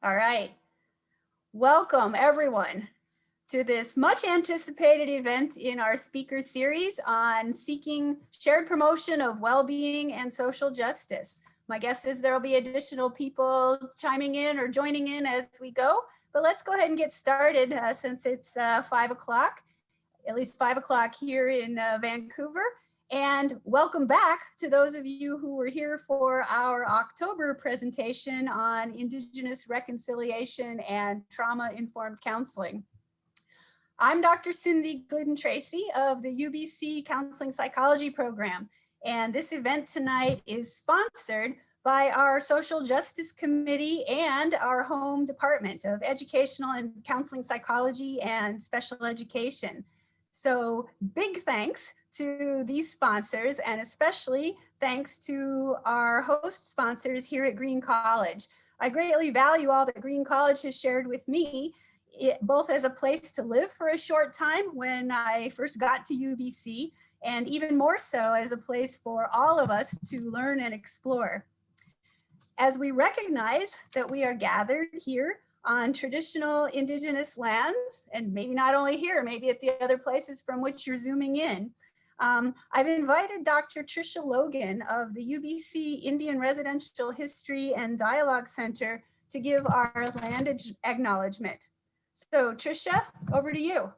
All right. Welcome everyone to this much anticipated event in our speaker series on seeking shared promotion of well-being and social justice. My guess is there'll be additional people chiming in or joining in as we go, but let's go ahead and get started since it's 5 o'clock, at least 5 o'clock here in Vancouver. And welcome back to those of you who were here for our October presentation on Indigenous reconciliation and trauma-informed counseling. I'm Dr. Cynthia Glidden-Tracey of the UBC Counseling Psychology Program, and this event tonight is sponsored by our Social Justice Committee and our home Department of Educational and Counseling Psychology and Special Education. So big thanks to these sponsors, and especially thanks to our host sponsors here at Green College. I greatly value all that Green College has shared with me, both as a place to live for a short time when I first got to UBC, and even more so as a place for all of us to learn and explore. As we recognize that we are gathered here on traditional Indigenous lands, and maybe not only here, maybe at the other places from which you're zooming in, I've invited Dr. Tricia Logan of the UBC Indian Residential History and Dialogue Center to give our land acknowledgement. So Tricia, over to you.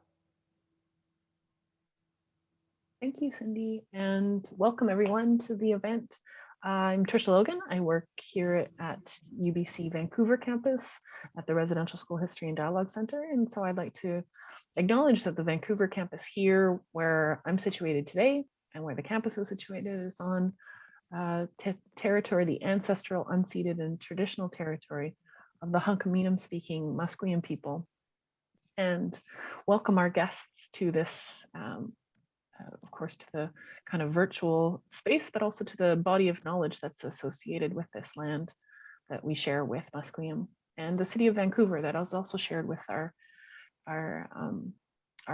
Thank you, Cindy, and welcome everyone to the event. I'm Tricia Logan. I work here at UBC Vancouver campus at the Residential School History and Dialogue Center. And so I'd like to acknowledge that the Vancouver campus here, where I'm situated today and where the campus is situated, is on territory, the ancestral, unceded, and traditional territory of the Hunkaminam speaking Musqueam people. And welcome our guests to this, of course, to the kind of virtual space, but also to the body of knowledge that's associated with this land that we share with Musqueam, and the city of Vancouver that is also shared with our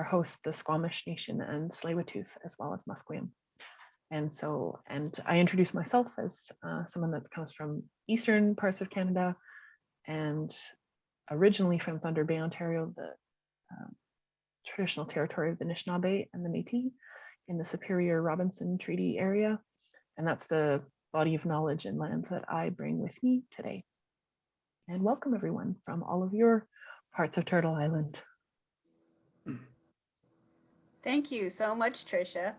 host, the Squamish Nation and Tsleil-Waututh, as well as Musqueam. And I introduce myself as someone that comes from eastern parts of Canada and originally from Thunder Bay, Ontario, the traditional territory of the Anishinaabe and the Métis in the Superior Robinson Treaty area. And that's the body of knowledge and land that I bring with me today. And welcome everyone from all of your parts of Turtle Island. Thank you so much, Tricia.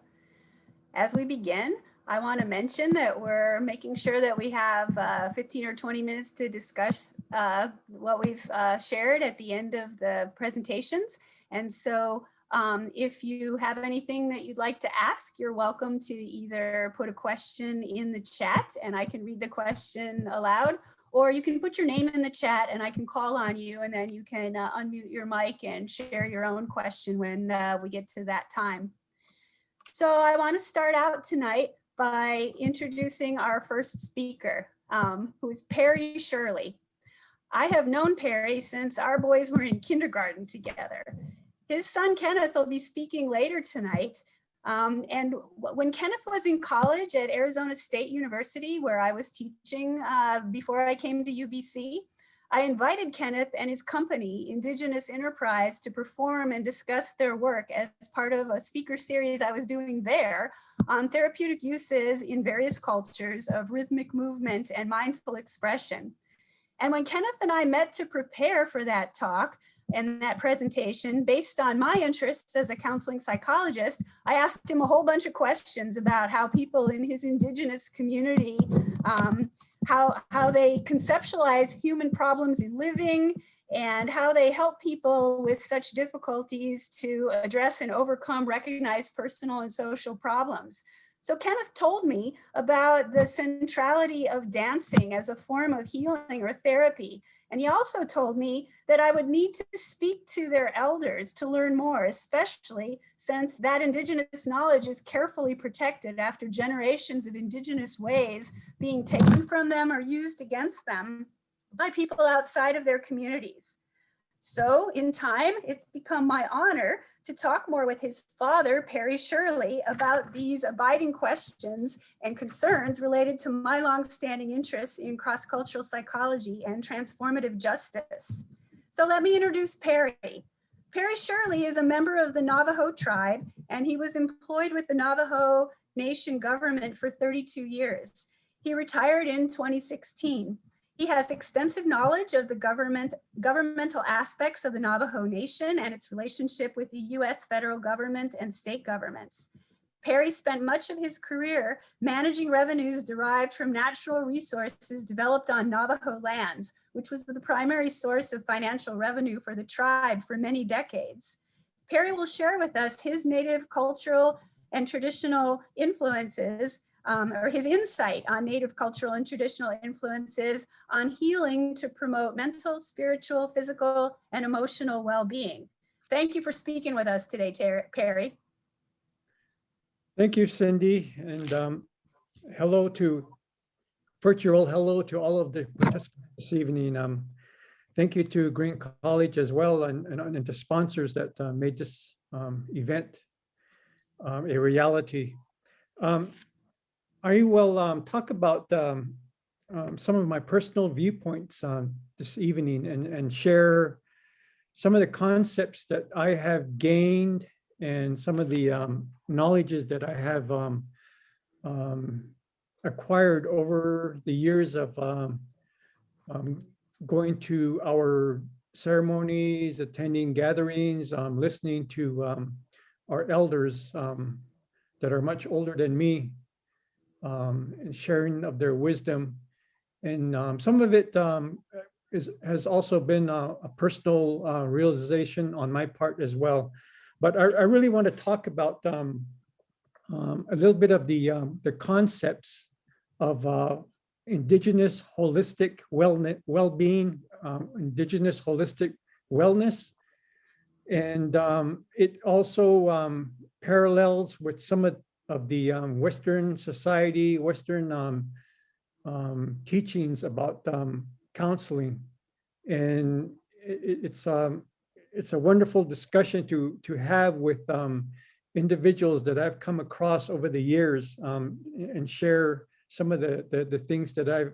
As we begin, I want to mention that we're making sure that we have 15 or 20 minutes to discuss what we've shared at the end of the presentations. And so if you have anything that you'd like to ask, you're welcome to either put a question in the chat and I can read the question aloud, or you can put your name in the chat and I can call on you, and then you can unmute your mic and share your own question when we get to that time. So I want to start out tonight by introducing our first speaker, who is Perry Shirley. I have known Perry since our boys were in kindergarten together. His son Kenneth will be speaking later tonight. And when Kenneth was in college at Arizona State University, where I was teaching before I came to UBC, I invited Kenneth and his company, Indigenous Enterprise, to perform and discuss their work as part of a speaker series I was doing there on therapeutic uses in various cultures of rhythmic movement and mindful expression. And when Kenneth and I met to prepare for that talk and that presentation, based on my interests as a counseling psychologist, I asked him a whole bunch of questions about how people in his Indigenous community, how they conceptualize human problems in living, and how they help people with such difficulties to address and overcome recognized personal and social problems. So Kenneth told me about the centrality of dancing as a form of healing or therapy. And he also told me that I would need to speak to their elders to learn more, especially since that Indigenous knowledge is carefully protected after generations of Indigenous ways being taken from them or used against them by people outside of their communities. So in time, it's become my honor to talk more with his father, Perry Shirley, about these abiding questions and concerns related to my longstanding interest in cross-cultural psychology and transformative justice. So let me introduce Perry. Perry Shirley is a member of the Navajo tribe, and he was employed with the Navajo Nation government for 32 years. He retired in 2016. He has extensive knowledge of the governmental aspects of the Navajo Nation and its relationship with the US federal government and state governments. Perry spent much of his career managing revenues derived from natural resources developed on Navajo lands, which was the primary source of financial revenue for the tribe for many decades. Perry will share with us his native cultural and traditional influences, or his insight on native cultural and traditional influences on healing to promote mental, spiritual, physical, and emotional well-being. Thank you for speaking with us today, Perry. Thank you, Cindy, and hello to all of the participants this evening. Thank you to Green College as well, and the sponsors that made this event a reality. I will talk about some of my personal viewpoints this evening and share some of the concepts that I have gained and some of the knowledges that I have acquired over the years of going to our ceremonies, attending gatherings, listening to our elders that are much older than me, and sharing of their wisdom. And some of it has also been a personal realization on my part as well. But I really want to talk about a little bit of the concepts of Indigenous holistic well-being, Indigenous holistic wellness. And it also parallels with some of the Western society, Western teachings about counseling. And it's a wonderful discussion to have with individuals that I've come across over the years, and share some of the things that I've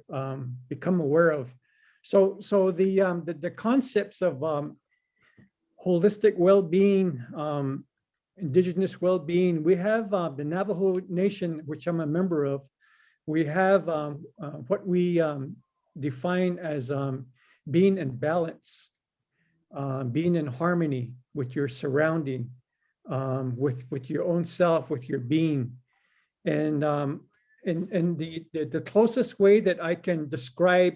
become aware of. So the concepts of holistic well-being, Indigenous well-being, we have the Navajo Nation, which I'm a member of. We have what we define as being in balance, being in harmony with your surrounding, with your own self, with your being. And the closest way that I can describe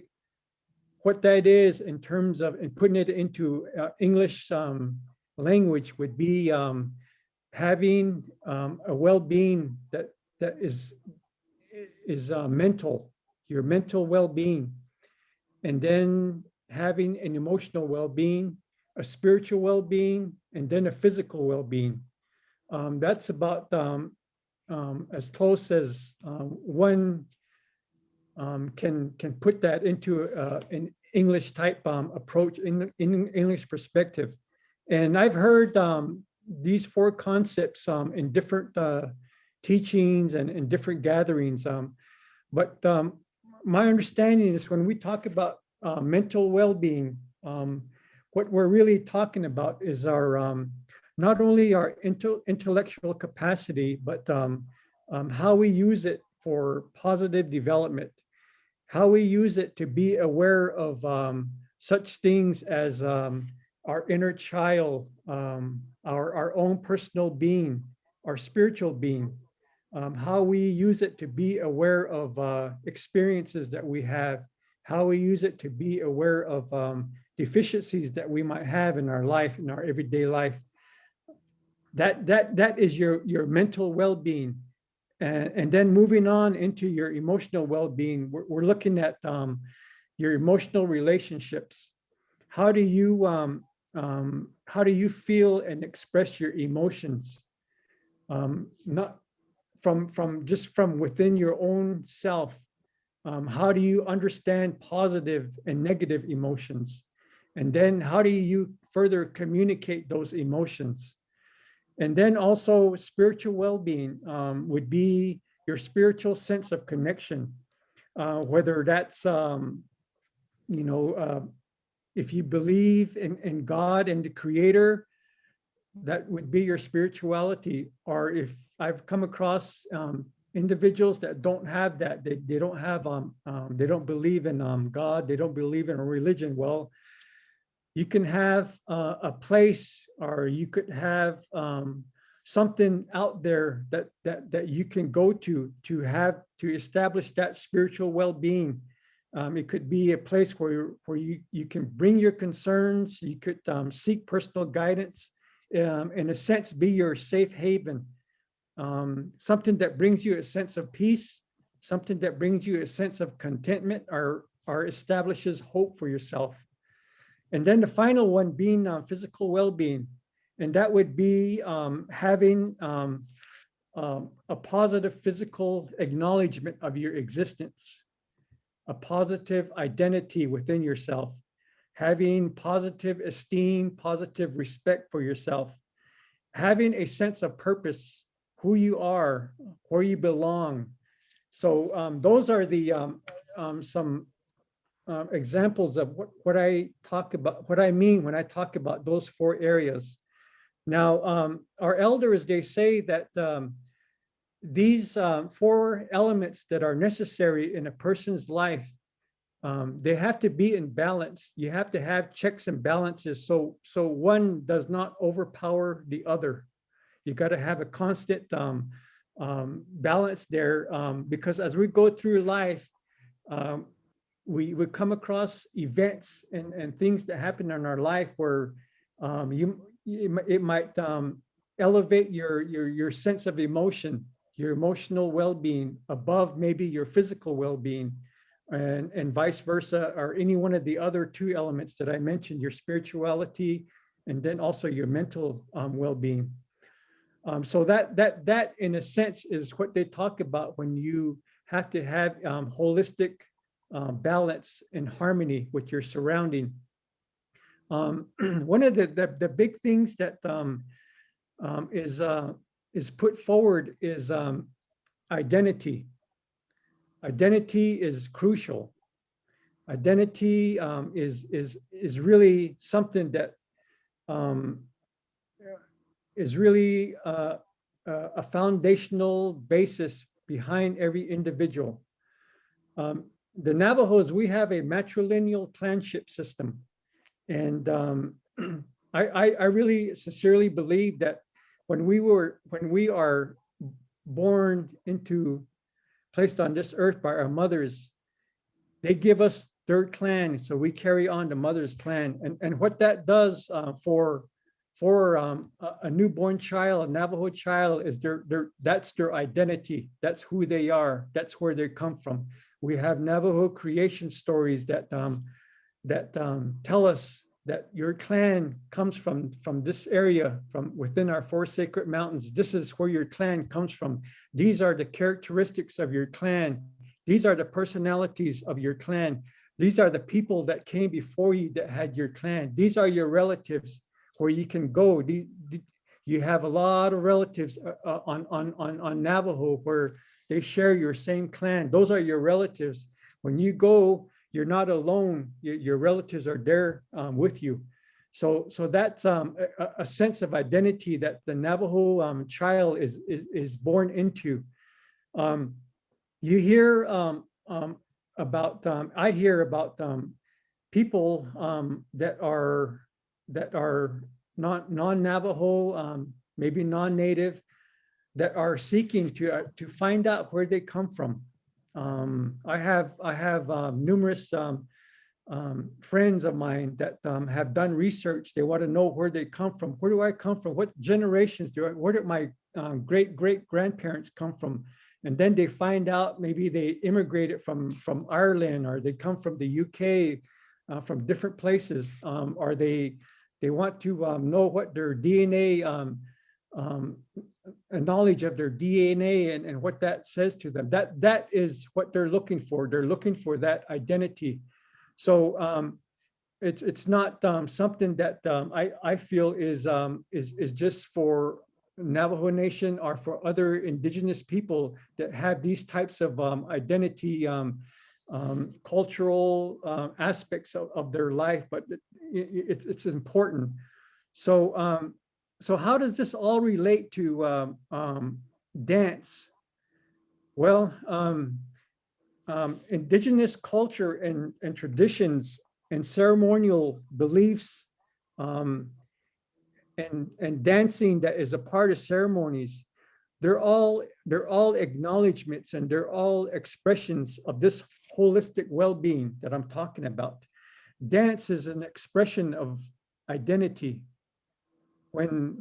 what that is in terms of, and putting it into English language would be having a well-being that is mental, your mental well-being, and then having an emotional well-being, a spiritual well-being, and then a physical well-being. That's about as close as one can put that into an English type approach, in English perspective. And I've heard these four concepts in different teachings and in different gatherings. But my understanding is when we talk about mental well-being, what we're really talking about is our not only our intellectual capacity, but how we use it for positive development, how we use it to be aware of such things as our inner child, our own personal being, our spiritual being, how we use it to be aware of experiences that we have, how we use it to be aware of deficiencies that we might have in our life, in our everyday life. That is your mental well-being. And then moving on into your emotional well-being, we're looking at your emotional relationships. How do you feel and express your emotions? Not from within your own self. How do you understand positive and negative emotions? And then how do you further communicate those emotions. And then also spiritual well-being would be your spiritual sense of connection, whether that's, if you believe in God and the creator, that would be your spirituality. Or if I've come across individuals that don't have that, they don't have, they don't believe in God, they don't believe in a religion. Well, you can have a place, or you could have something out there that you can go to establish that spiritual well-being. It could be a place where you can bring your concerns, you could seek personal guidance, in a sense, be your safe haven. Something that brings you a sense of peace, something that brings you a sense of contentment, or establishes hope for yourself. And then the final one being physical well-being. And that would be having a positive physical acknowledgement of your existence, a positive identity within yourself, having positive esteem, positive respect for yourself, having a sense of purpose, who you are, where you belong. So those are the some examples of what I talk about, what I mean when I talk about those 4 areas. Now, our elders, they say that these 4 elements that are necessary in a person's life, they have to be in balance. You have to have checks and balances, so one does not overpower the other. You got to have a constant balance there, because as we go through life, we would come across events and things that happen in our life where it might elevate your sense of emotion, your emotional well-being above maybe your physical well-being, and vice versa, or any one of the other 2 elements that I mentioned, your spirituality and then also your mental well-being. So that in a sense is what they talk about when you have to have holistic balance and harmony with your surrounding. One of the big things that is put forward is identity. Identity is crucial. Identity is really something that is really a foundational basis behind every individual. The Navajos, we have a matrilineal clanship system. And I really sincerely believe that when we are born placed on this earth by our mothers, they give us their clan, so we carry on the mother's clan. And what that does for a newborn child, a Navajo child, is that's their identity. That's who they are. That's where they come from. We have Navajo creation stories that tell us that your clan comes from this area, from within our 4 sacred mountains. This is where your clan comes from. These are the characteristics of your clan. These are the personalities of your clan. These are the people that came before you that had your clan. These are your relatives where you can go. You have a lot of relatives on Navajo where they share your same clan. Those are your relatives. When you go, you're not alone. Your relatives are there with you. So that's a sense of identity that the Navajo child is born into. You hear about, I hear about people that are not non-Navajo, maybe non-native, that are seeking to find out where they come from. I have numerous friends of mine that have done research. They want to know where they come from. Where do I come from? What generations where did my great-great-grandparents come from? And then they find out maybe they immigrated from Ireland, or they come from the UK, from different places, or they want to know what their DNA, a knowledge of their DNA and what that says to them. That is what they're looking for. They're looking for that identity. So it's not something that I feel is just for Navajo Nation or for other indigenous people that have these types of identity, cultural aspects of their life, but it's important. So so how does this all relate to dance? Well, indigenous culture and traditions and ceremonial beliefs, um, and dancing that is a part of ceremonies, they're all acknowledgments, and they're all expressions of this holistic well-being that I'm talking about. Dance is an expression of identity. When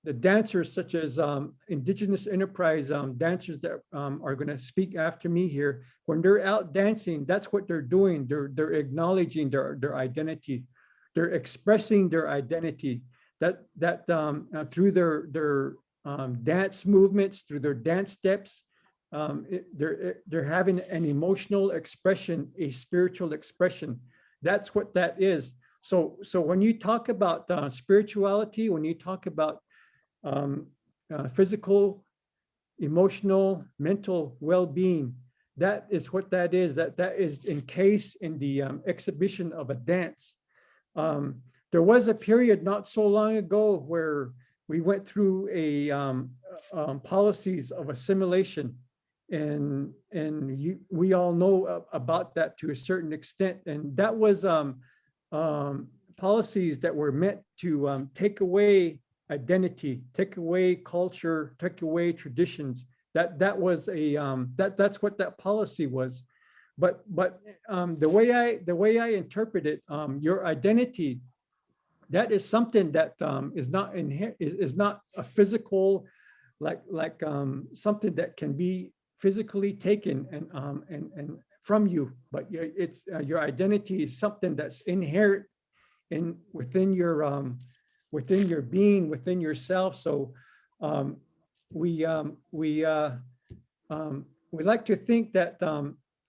the dancers such as Indigenous Enterprise dancers that are going to speak after me here, when they're out dancing, that's what they're doing. They're acknowledging their identity. They're expressing their identity. That through their dance movements, through their dance steps, they're having an emotional expression, a spiritual expression. That's what that is. So when you talk about spirituality, when you talk about physical, emotional, mental well-being, that is what that is. That is encased in the exhibition of a dance. There was a period not so long ago where we went through a policies of assimilation, and we all know about that to a certain extent, and that was policies that were meant to take away identity, take away culture, take away traditions. That was a that's what that policy was. But the way I interpret it, your identity, that is something that is not is not a physical, like something that can be physically taken and from you, but it's your identity is something that's inherent within your being, within yourself. So we like to think that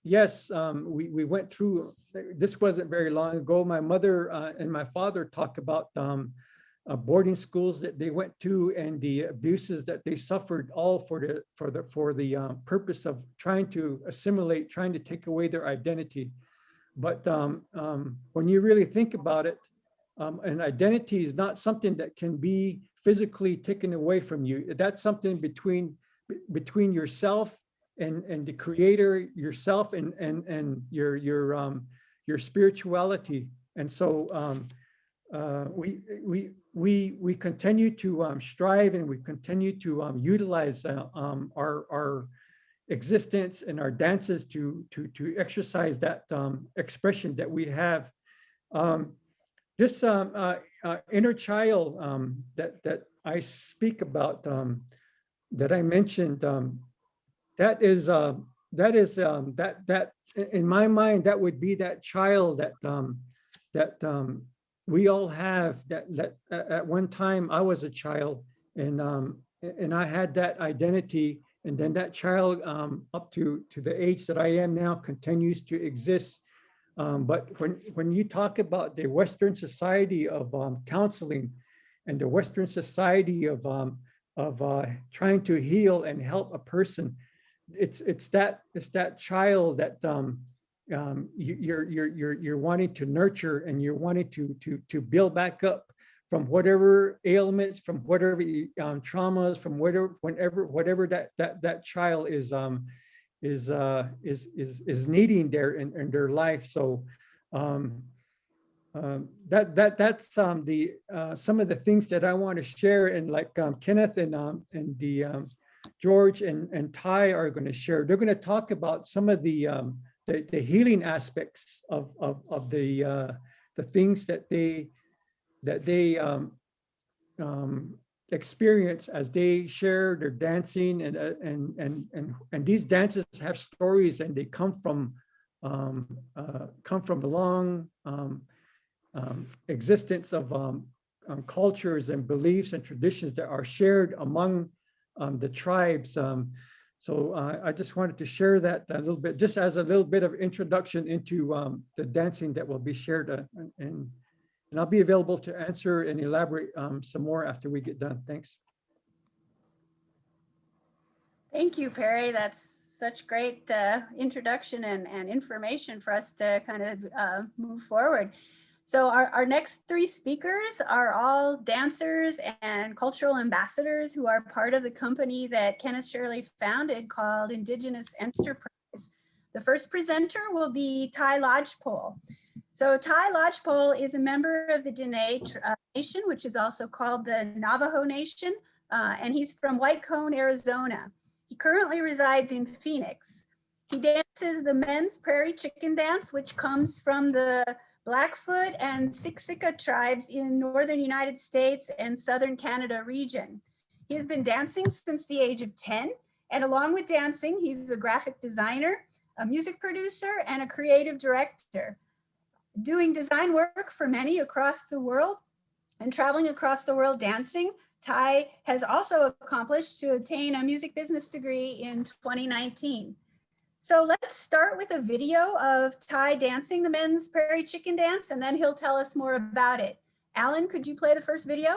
yes, we went through, this wasn't very long ago. My mother and my father talk about boarding schools that they went to and the abuses that they suffered, all for the purpose of trying to assimilate, trying to take away their identity. But when you really think about it, an identity is not something that can be physically taken away from you. That's something between yourself and the creator, yourself and your spirituality. And so we continue to strive, and we continue to utilize our existence and our dances to exercise that expression that we have. This inner child that I speak about, that I mentioned, that in my mind, that would be that child that we all have. That at one time I was a child, and I had that identity, and then that child up to the age that I am now continues to exist. But when you talk about the Western society of counseling, and the Western society of trying to heal and help a person, it's that child that you're wanting to nurture, and you're wanting to build back up from whatever ailments, from whatever traumas, from whatever that child is needing there in their life. So that's some of the things that I want to share, and like Kenneth and the George and Ty are going to share. They're going to talk about some of the healing aspects of the things that they experience as they share their dancing, and these dances have stories, and they come from long existence of cultures and beliefs and traditions that are shared among the tribes. So I just wanted to share that a little bit, just as a little bit of introduction into the dancing that will be shared. And I'll be available to answer and elaborate some more after we get done. Thanks. Thank you, Perry. That's such great introduction and information for us to kind of move forward. So our next three speakers are all dancers and cultural ambassadors who are part of the company that Kenneth Shirley founded called Indigenous Enterprise. The first presenter will be Ty Lodgepole. So Ty Lodgepole is a member of the Dine Nation, which is also called the Navajo Nation, and he's from Whitecone, Arizona. He currently resides in Phoenix. He dances the men's prairie chicken dance, which comes from the Blackfoot and Siksika tribes in northern United States and southern Canada region. He has been dancing since the age of 10, and along with dancing, he's a graphic designer, a music producer, and a creative director, doing design work for many across the world and traveling across the world dancing. Ty has also accomplished to obtain a music business degree in 2019. So let's start with a video of Ty dancing the men's prairie chicken dance, and then he'll tell us more about it. Alan, could you play the first video?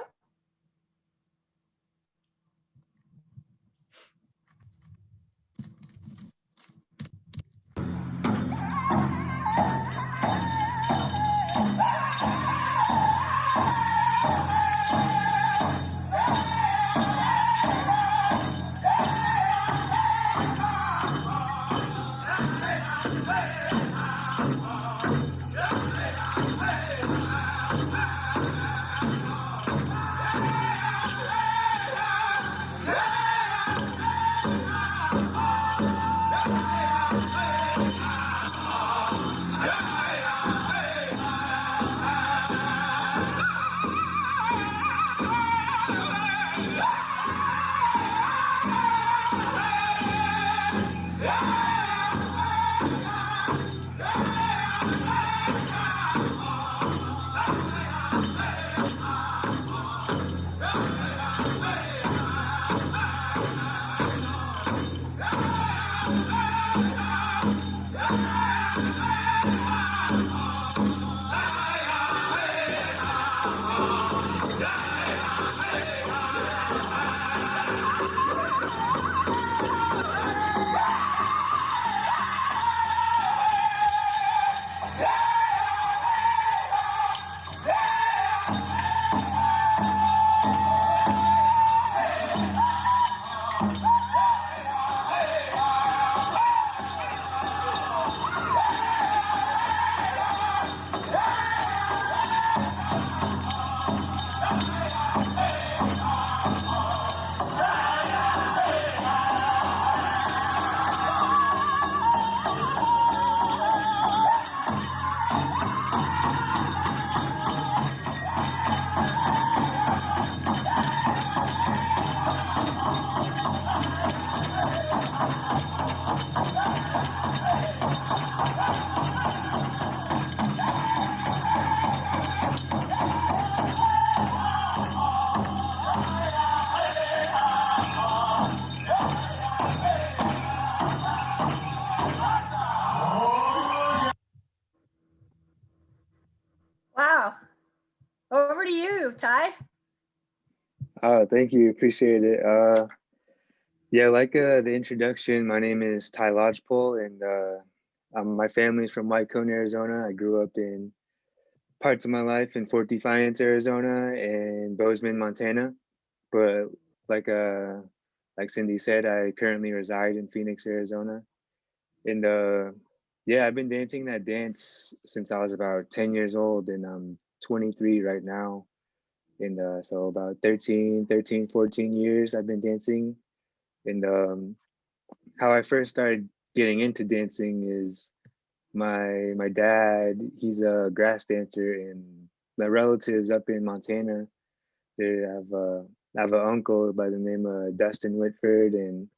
Wow. Over to you, Ty. Thank you. Appreciate it. Yeah, like the introduction, my name is Ty Lodgepole, and my family's from Whitecone, Arizona. I grew up in parts of my life in Fort Defiance, Arizona, and Bozeman, Montana. But like Cindy said, I currently reside in Phoenix, Arizona. And yeah, I've been dancing that dance since I was about 10 years old, and I'm 23 right now. And so about 14 years I've been dancing. And how I first started getting into dancing is my dad, he's a grass dancer, and my relatives up in Montana, I have an uncle by the name of Dustin Whitford and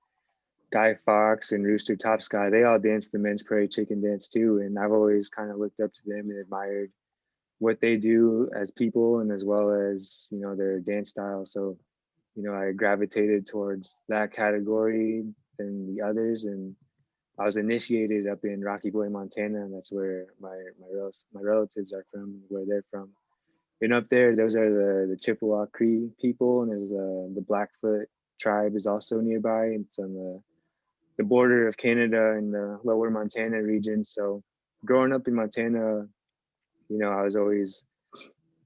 Guy Fox and Rooster Topsky. They all dance the men's prairie chicken dance too. And I've always kind of looked up to them and admired what they do as people, and as well as, you know, their dance style. So, you know, I gravitated towards that category. And the others. And I was initiated up in Rocky Boy, Montana, and that's where my relatives are from, where they're from. And up there, those are the Chippewa Cree people, and there's the Blackfoot tribe is also nearby. It's on the border of Canada and the lower Montana region. So growing up in Montana, I was always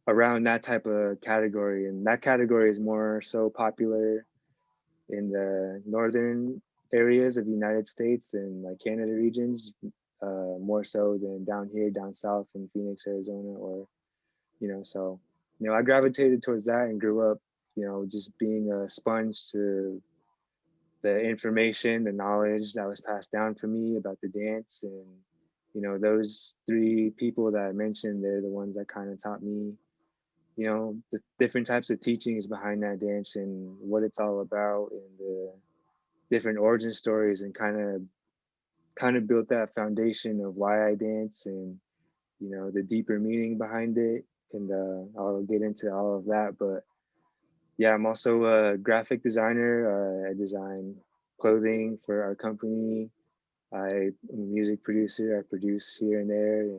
around that type of category, and that category is more so popular in the northern areas of the United States and like Canada regions, more so than down here, down south in Phoenix, Arizona, or so I gravitated towards that and grew up, just being a sponge to the information, the knowledge that was passed down for me about the dance. And those three people that I mentioned, they're the ones that kind of taught me the different types of teachings behind that dance and what it's all about, and the different origin stories, and kind of built that foundation of why I dance, and the deeper meaning behind it. And I'll get into all of that. But yeah, I'm also a graphic designer. I design clothing for our company. I'm a music producer. I produce here and there,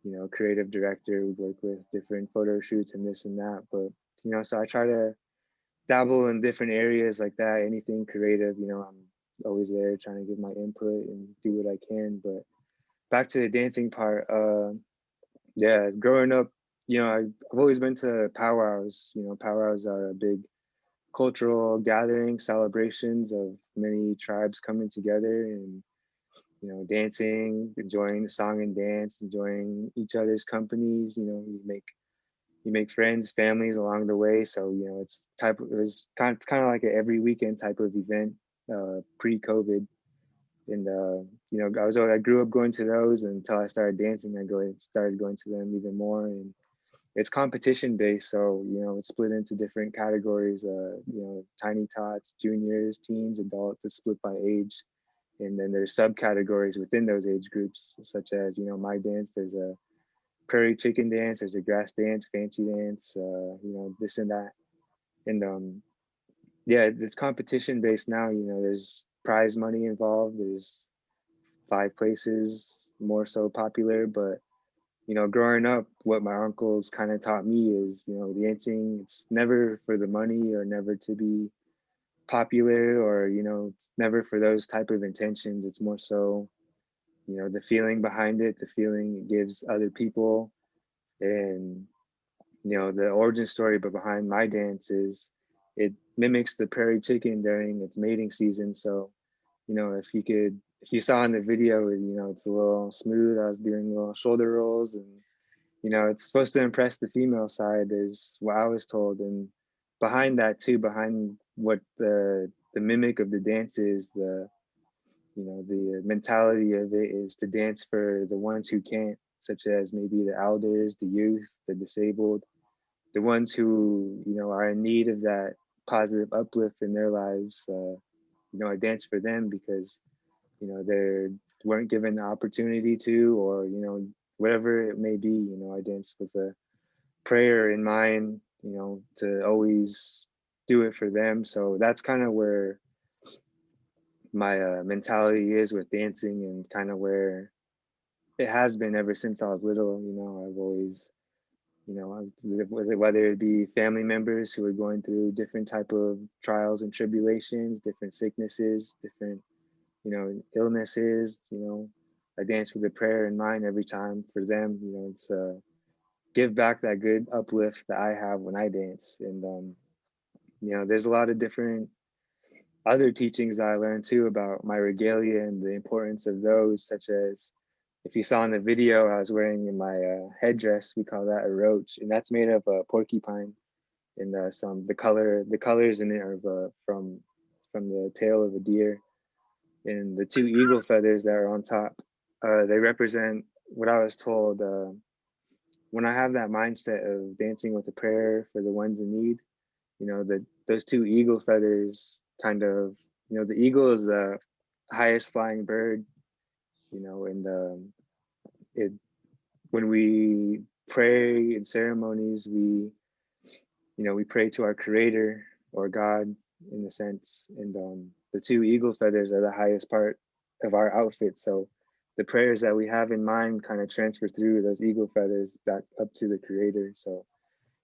and creative director. We work with different photo shoots and this and that. But so I try to dabble in different areas like that. Anything creative, I'm always there trying to give my input and do what I can. But back to the dancing part. Yeah, growing up, I've always been to powwows. Powwows are a big cultural gathering, celebrations of many tribes coming together and dancing, enjoying the song and dance, enjoying each other's companies. You make friends, families along the way. So it's kind of like an every weekend type of event, pre-COVID. And I grew up going to those until I started dancing. Started going to them even more, and it's competition based. So it's split into different categories. Tiny tots, juniors, teens, adults. It's split by age. And then there's subcategories within those age groups, such as, my dance, there's a prairie chicken dance, there's a grass dance, fancy dance, this and that. And yeah, it's competition based now. There's prize money involved. There's 5 places, more so popular. But, growing up, what my uncles kind of taught me is, dancing, it's never for the money or never to be popular, or it's never for those type of intentions. It's more so the feeling behind it, the feeling it gives other people. And the origin story but behind my dance is it mimics the prairie chicken during its mating season. So if you saw in the video, it's a little smooth. I was doing little shoulder rolls, and it's supposed to impress the female side, is what I was told. And behind that too, behind what the mimic of the dance is, the mentality of it is to dance for the ones who can't, such as maybe the elders, the youth, the disabled, the ones who are in need of that positive uplift in their lives. I dance for them because they weren't given the opportunity to, or whatever it may be. I dance with a prayer in mind, to always do it for them. So that's kind of where my mentality is with dancing, and kind of where it has been ever since I was little. I've always, whether it be family members who are going through different type of trials and tribulations, different sicknesses, different, illnesses, I dance with a prayer in mind every time for them. It's give back that good uplift that I have when I dance. And there's a lot of different other teachings I learned too about my regalia and the importance of those, such as, if you saw in the video, I was wearing in my headdress, we call that a roach, and that's made of a porcupine. And the colors in it are from the tail of a deer, and the 2 eagle feathers that are on top, they represent what I was told. When I have that mindset of dancing with a prayer for the ones in need, those 2 eagle feathers kind of, the eagle is the highest flying bird, and it when we pray in ceremonies, we pray to our creator, or God, in a sense. And the two eagle feathers are the highest part of our outfit. So the prayers that we have in mind kind of transfer through those eagle feathers back up to the creator. So,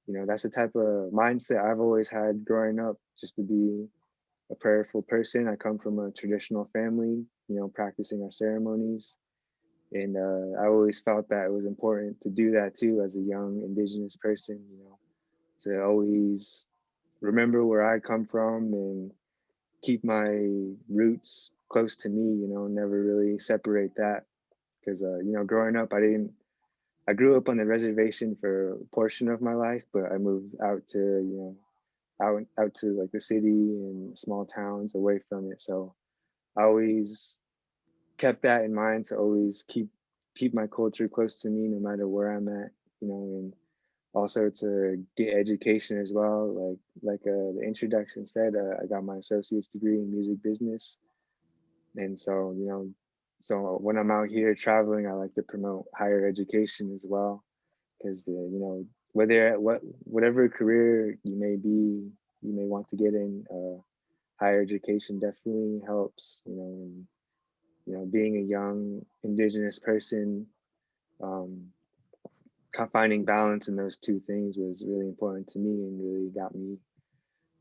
you know, that's the type of mindset I've always had growing up, just to be a prayerful person. I come from a traditional family, you know, practicing our ceremonies. And I always felt that it was important to do that too as a young Indigenous person, you know, to always remember where I come from and keep my roots close to me, you know, never really separate that. Because, you know, growing up, I grew up on the reservation for a portion of my life, but I moved out to, you know, out to like the city and small towns away from it. So I always kept that in mind to always keep my culture close to me no matter where I'm at, you know, and also to get education as well. Like the introduction said, I got my associate's degree in music business. And so, you know, so when I'm out here traveling, I like to promote higher education as well, because you know, whatever career you may want to get in, higher education definitely helps, you know. And you know, being a young Indigenous person, um, finding balance in those two things was really important to me and really got me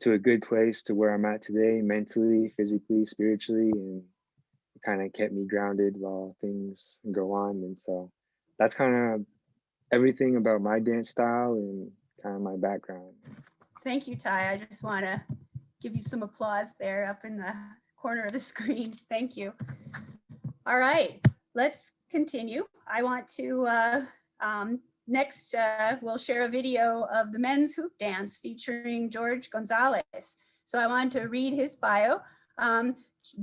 to a good place to where I'm at today, mentally, physically, spiritually, and kind of kept me grounded while things go on. And so that's kind of everything about my dance style and kind of my background. Thank you, Ty. I just want to give you some applause there up in the corner of the screen. Thank you. All right, let's continue. I want to, next we'll share a video of the men's hoop dance featuring Jorge Gonzales. So I want to read his bio.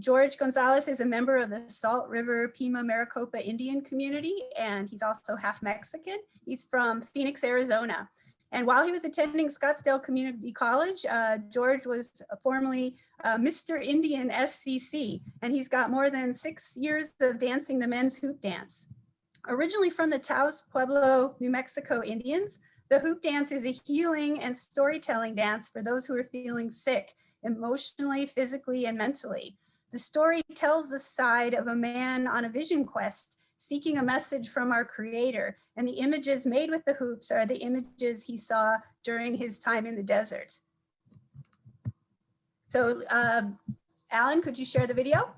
Jorge Gonzales is a member of the Salt River Pima Maricopa Indian community, and he's also half Mexican. He's from Phoenix, Arizona. And while he was attending Scottsdale Community College, Jorge was formerly Mr. Indian SCC, and he's got more than 6 years of dancing the men's hoop dance. Originally from the Taos Pueblo, New Mexico Indians, the hoop dance is a healing and storytelling dance for those who are feeling sick, emotionally, physically, and mentally. The story tells the side of a man on a vision quest, seeking a message from our creator. And the images made with the hoops are the images he saw during his time in the desert. So Alan, could you share the video?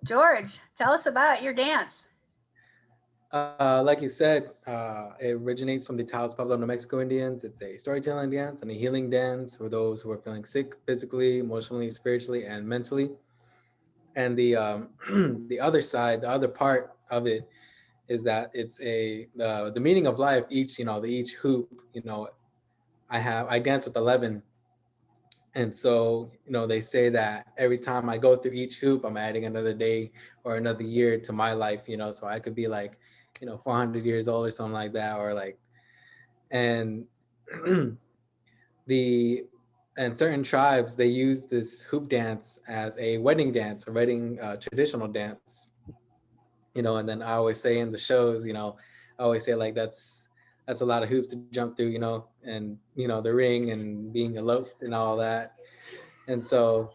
George, tell us about your dance. Like you said, it originates from the Taos Pueblo, New Mexico Indians. It's a storytelling dance and a healing dance for those who are feeling sick physically, emotionally, spiritually, and mentally. And the the other side, the other part of it is that it's the meaning of life. Each each hoop, I dance with 11. And so, they say that every time I go through each hoop, I'm adding another day or another year to my life, so I could be like, 400 years old or something like that, or like, and the, and certain tribes, they use this hoop dance as a wedding dance, a wedding traditional dance, and then I always say in the shows, I always say like, that's a lot of hoops to jump through, and, the ring and being eloped and all that. And so,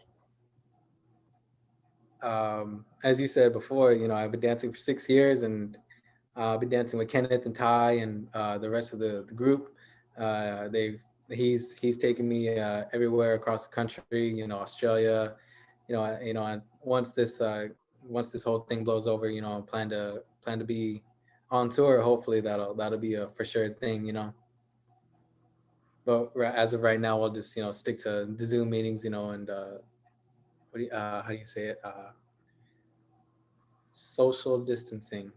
as you said before, I've been dancing for 6 years, and I've been dancing with Kenneth and Ty and the rest of the group. He's taken me everywhere across the country, Australia, and once this whole thing blows over, I plan to be on tour. Hopefully that'll be a for sure thing, But as of right now, we'll just stick to the Zoom meetings, and how do you say it? Social distancing.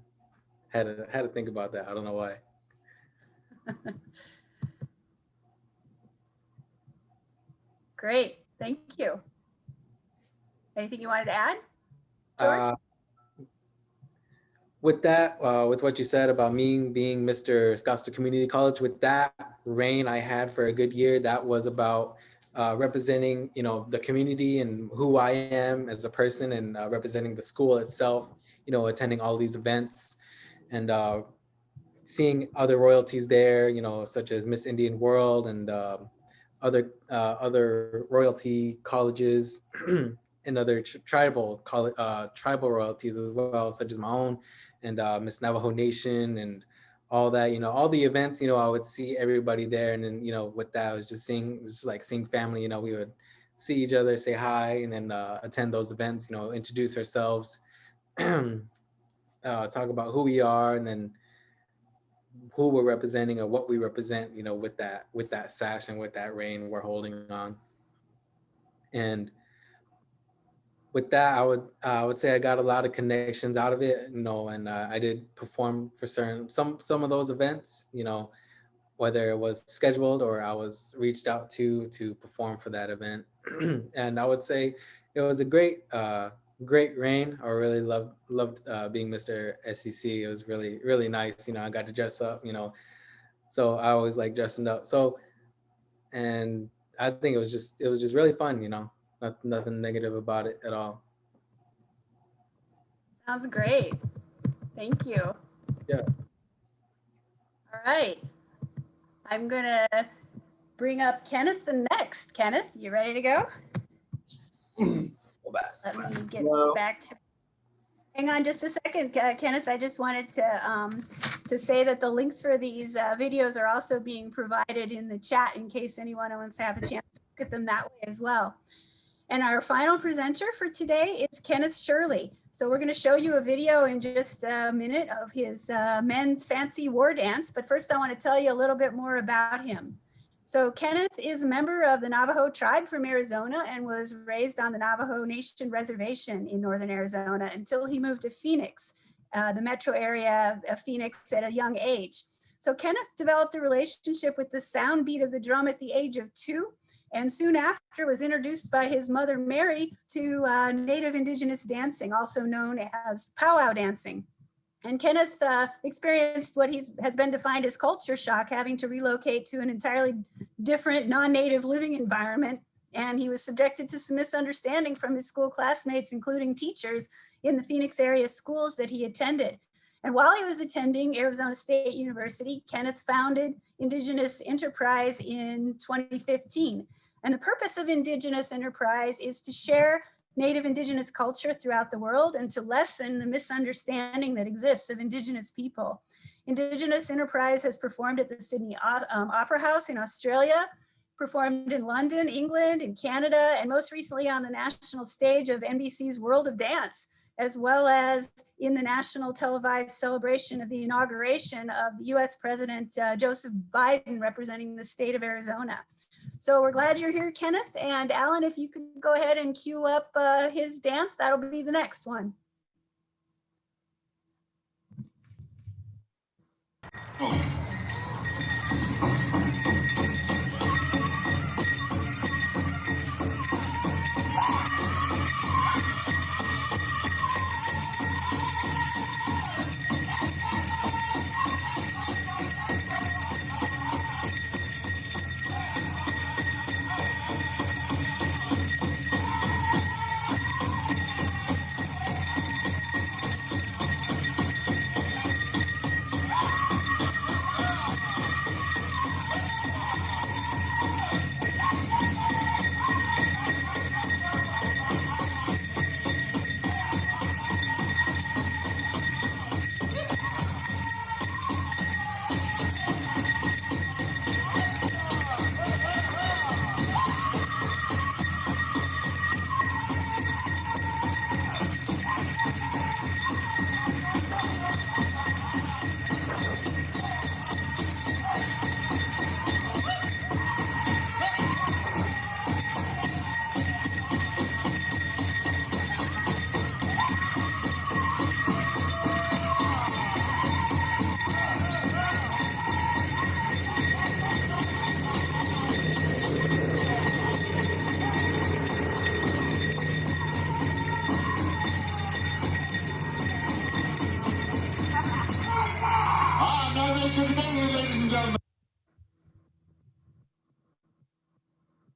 Had to think about that. I don't know why. Great, thank you. Anything you wanted to add, George? With that, with what you said about me being Mr. Scottsdale Community College, with that reign I had for a good year, that was about representing, the community and who I am as a person, and representing the school itself, attending all these events, and seeing other royalties there, such as Miss Indian World and other royalty colleges and other tribal royalties as well, such as my own, and Miss Navajo Nation and all that, all the events, I would see everybody there. And then, with that, I was just seeing family, we would see each other, say hi, and then attend those events, introduce ourselves, talk about who we are, and then who we're representing or what we represent, with that sash and with that reign we're holding on. And with that, I would say I got a lot of connections out of it, and I did perform for some of those events, whether it was scheduled or I was reached out to perform for that event. And I would say it was a great reign. I really loved being Mr. SEC. It was really, really nice. I got to dress up, so I always like dressing up. So, and I think it was just really fun, nothing negative about it at all. Sounds great. Thank you. Yeah. All right. I'm gonna bring up Kenneth the next. Kenneth, you ready to go? Let me get back to. Hang on just a second, Kenneth. I just wanted to say that the links for these videos are also being provided in the chat in case anyone wants to have a chance to look at them that way as well. And our final presenter for today is Kenneth Shirley. So we're going to show you a video in just a minute of his men's fancy war dance. But first I want to tell you a little bit more about him. So Kenneth is a member of the Navajo tribe from Arizona and was raised on the Navajo Nation reservation in northern Arizona until he moved to Phoenix, the metro area of Phoenix, at a young age. So Kenneth developed a relationship with the sound beat of the drum at the age of 2, and soon after was introduced by his mother Mary to Native Indigenous dancing, also known as powwow dancing. And Kenneth experienced what has been defined as culture shock, having to relocate to an entirely different non-native living environment. And he was subjected to some misunderstanding from his school classmates, including teachers in the Phoenix area schools that he attended. And while he was attending Arizona State University, Kenneth founded Indigenous Enterprise in 2015. And the purpose of Indigenous Enterprise is to share Native Indigenous culture throughout the world and to lessen the misunderstanding that exists of Indigenous people. Indigenous Enterprise has performed at the Sydney Opera House in Australia, performed in London, England, and Canada, and most recently on the national stage of NBC's World of Dance. as well as in the national televised celebration of the inauguration of the US President Joseph Biden representing the state of Arizona. So we're glad you're here, Kenneth. And Alan, if you could go ahead and cue up his dance, that'll be the next one.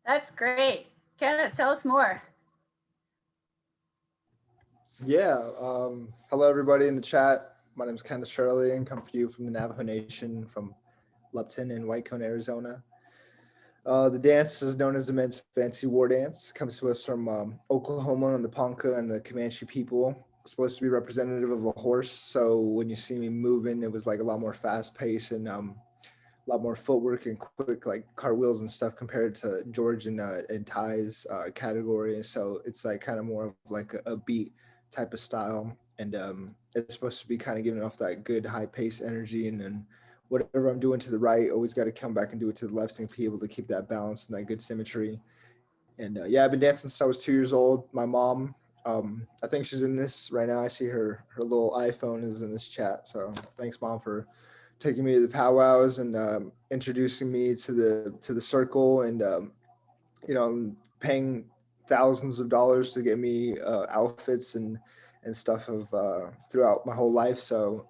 That's great. Kenneth, tell us more. Yeah. Hello, everybody in the chat. My name is Kenneth, Shirley, and come to you from the Navajo Nation from Lupton in White Cone, Arizona. The dance is known as the Men's Fancy War Dance. It comes to us from Oklahoma and the Ponca and the Comanche people. It's supposed to be representative of a horse. So when you see me moving, it was like a lot more fast paced and a lot more footwork and quick, like cartwheels and stuff compared to George and Ty's category. So it's like kind of more of like a beat type of style. And it's supposed to be kind of giving off that good high pace energy. And then whatever I'm doing to the right, always got to come back and do it to the left and be able to keep that balance and that good symmetry. And yeah, I've been dancing since I was 2 years old. My mom, I think she's in this right now. I see her little iPhone is in this chat. So thanks, Mom, for taking me to the powwows and introducing me to the circle and paying thousands of dollars to get me outfits and stuff of throughout my whole life. So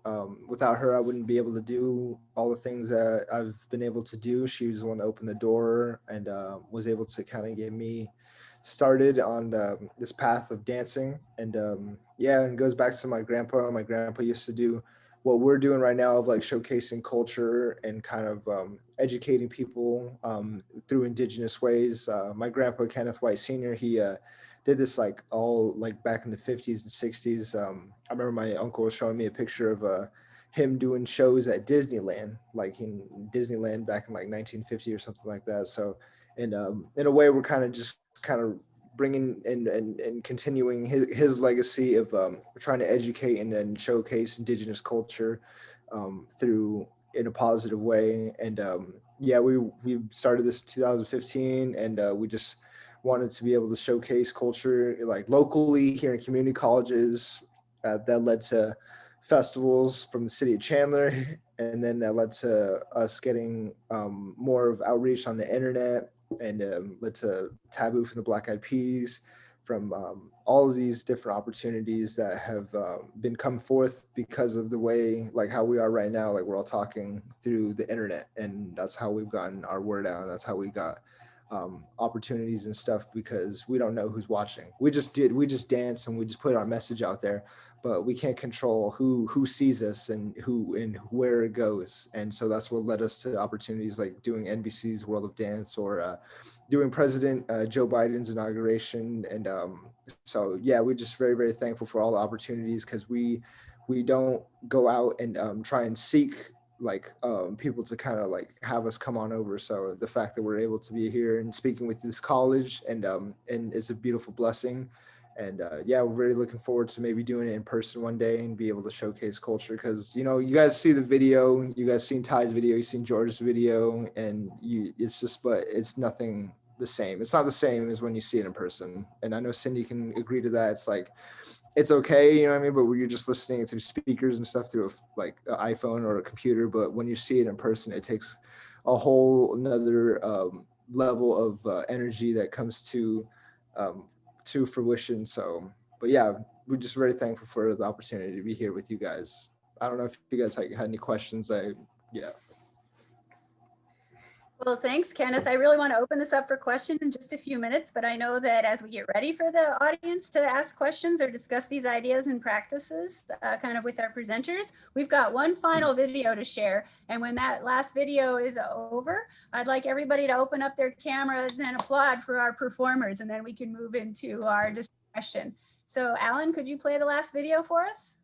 without her, I wouldn't be able to do all the things that I've been able to do. She was the one that opened the door and was able to kind of get me started on this path of dancing. And yeah, and it goes back to my grandpa. My grandpa used to do what we're doing right now of like showcasing culture and kind of educating people through indigenous ways. My grandpa, Kenneth White Sr., he did this like all like back in the 50s and 60s. I remember my uncle was showing me a picture of him doing shows at Disneyland, like in Disneyland back in like 1950 or something like that. So, and in a way, we're kind of bringing and continuing his legacy of trying to educate and showcase indigenous culture through in a positive way. And yeah, we started this in 2015, and we just wanted to be able to showcase culture like locally here in community colleges. That led to festivals from the city of Chandler, and then that led to us getting more of outreach on the internet, and led to Taboo from the Black Eyed Peas, from all of these different opportunities that have been come forth because of the way, like how we are right now, like we're all talking through the internet, and that's how we've gotten our word out. That's how we got opportunities and stuff, because we don't know who's watching. We just dance and we just put our message out there, but we can't control who sees us and who and where it goes. And so that's what led us to opportunities like doing NBC's World of Dance, or doing President Joe Biden's inauguration. And so yeah, we're just very, very thankful for all the opportunities, because we don't go out and try and seek like people to kind of like have us come on over. So the fact that we're able to be here and speaking with this college, and it's a beautiful blessing. And yeah, we're really looking forward to maybe doing it in person one day and be able to showcase culture. Because, you know, you guys see the video, you guys seen Ty's video, you seen George's video, and it's just, but it's nothing the same. It's not the same as when you see it in person. And I know Cindy can agree to that. It's like, it's okay, you know what I mean? But when you're just listening through speakers and stuff through like an iPhone or a computer, but when you see it in person, it takes a whole another level of energy that comes to fruition. So, but yeah, we're just very thankful for the opportunity to be here with you guys. I don't know if you guys had any questions. Yeah. Well, thanks, Kenneth. I really want to open this up for questions in just a few minutes, but I know that as we get ready for the audience to ask questions or discuss these ideas and practices kind of with our presenters, we've got one final video to share. And when that last video is over, I'd like everybody to open up their cameras and applaud for our performers, and then we can move into our discussion. So Alan, could you play the last video for us?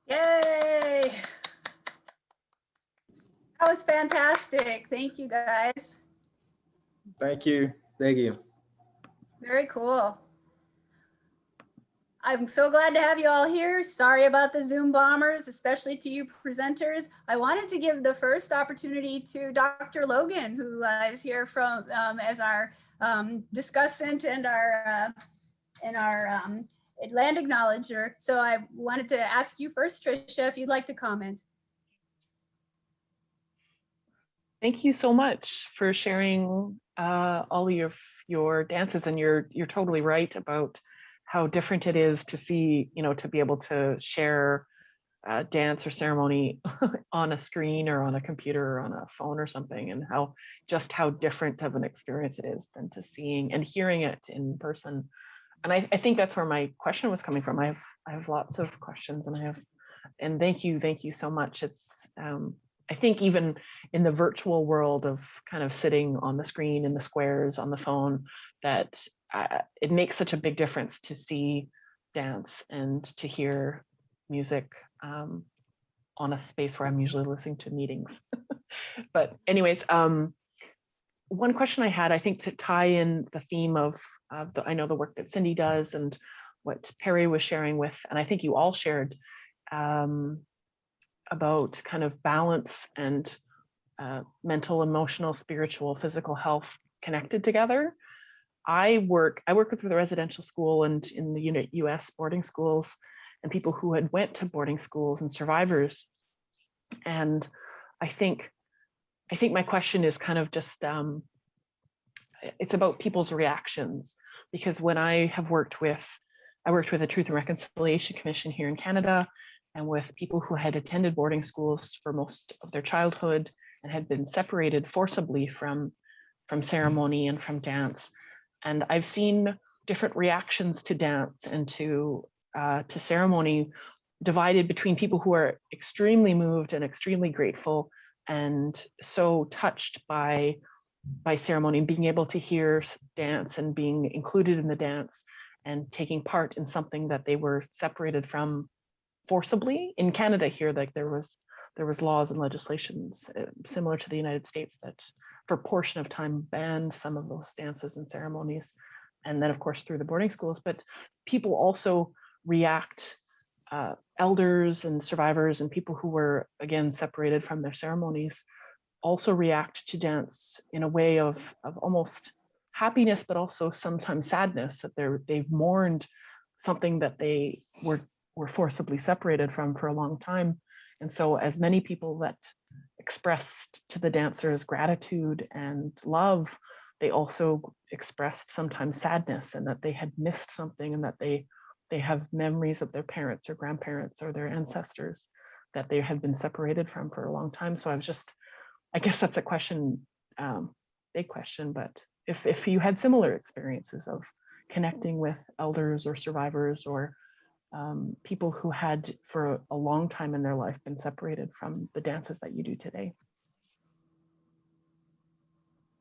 Yay! That was fantastic. Thank you, guys. Thank you. Thank you. Very cool. I'm so glad to have you all here. Sorry about the Zoom bombers, especially to you presenters. I wanted to give the first opportunity to Dr. Logan, who is here from as our discussant and our land acknowledger. So I wanted to ask you first, Tricia, if you'd like to comment. Thank you so much for sharing all of your dances, and you're totally right about how different it is to see, you know, to be able to share dance or ceremony on a screen or on a computer or on a phone or something, and how different of an experience it is than to seeing and hearing it in person. And I think that's where my question was coming from. I have lots of questions, and thank you so much. It's I think even in the virtual world of kind of sitting on the screen in the squares on the phone, that it makes such a big difference to see dance and to hear music on a space where I'm usually listening to meetings. But anyways, one question I had, I think to tie in the theme of I know the work that Cindy does and what Perry was sharing with, and I think you all shared about kind of balance and mental, emotional, spiritual, physical health connected together. I work with the residential school and in the US boarding schools and people who had went to boarding schools and survivors. And I think my question is kind of just, it's about people's reactions, because when I worked with the Truth and Reconciliation Commission here in Canada, and with people who had attended boarding schools for most of their childhood and had been separated forcibly from ceremony and from dance. And I've seen different reactions to dance and to ceremony divided between people who are extremely moved and extremely grateful and so touched by ceremony and being able to hear dance and being included in the dance and taking part in something that they were separated from forcibly. In Canada here, like there was laws and legislations similar to the United States that for a portion of time banned some of those dances and ceremonies. And then of course through the boarding schools, but people also react, elders and survivors and people who were again separated from their ceremonies also react to dance in a way of almost happiness, but also sometimes sadness, that they've mourned something that they were forcibly separated from for a long time. And so as many people that expressed to the dancers gratitude and love, they also expressed sometimes sadness and that they had missed something and that they have memories of their parents or grandparents or their ancestors that they had been separated from for a long time. So I guess that's a question, big question, but if you had similar experiences of connecting with elders or survivors or people who had for a long time in their life been separated from the dances that you do today.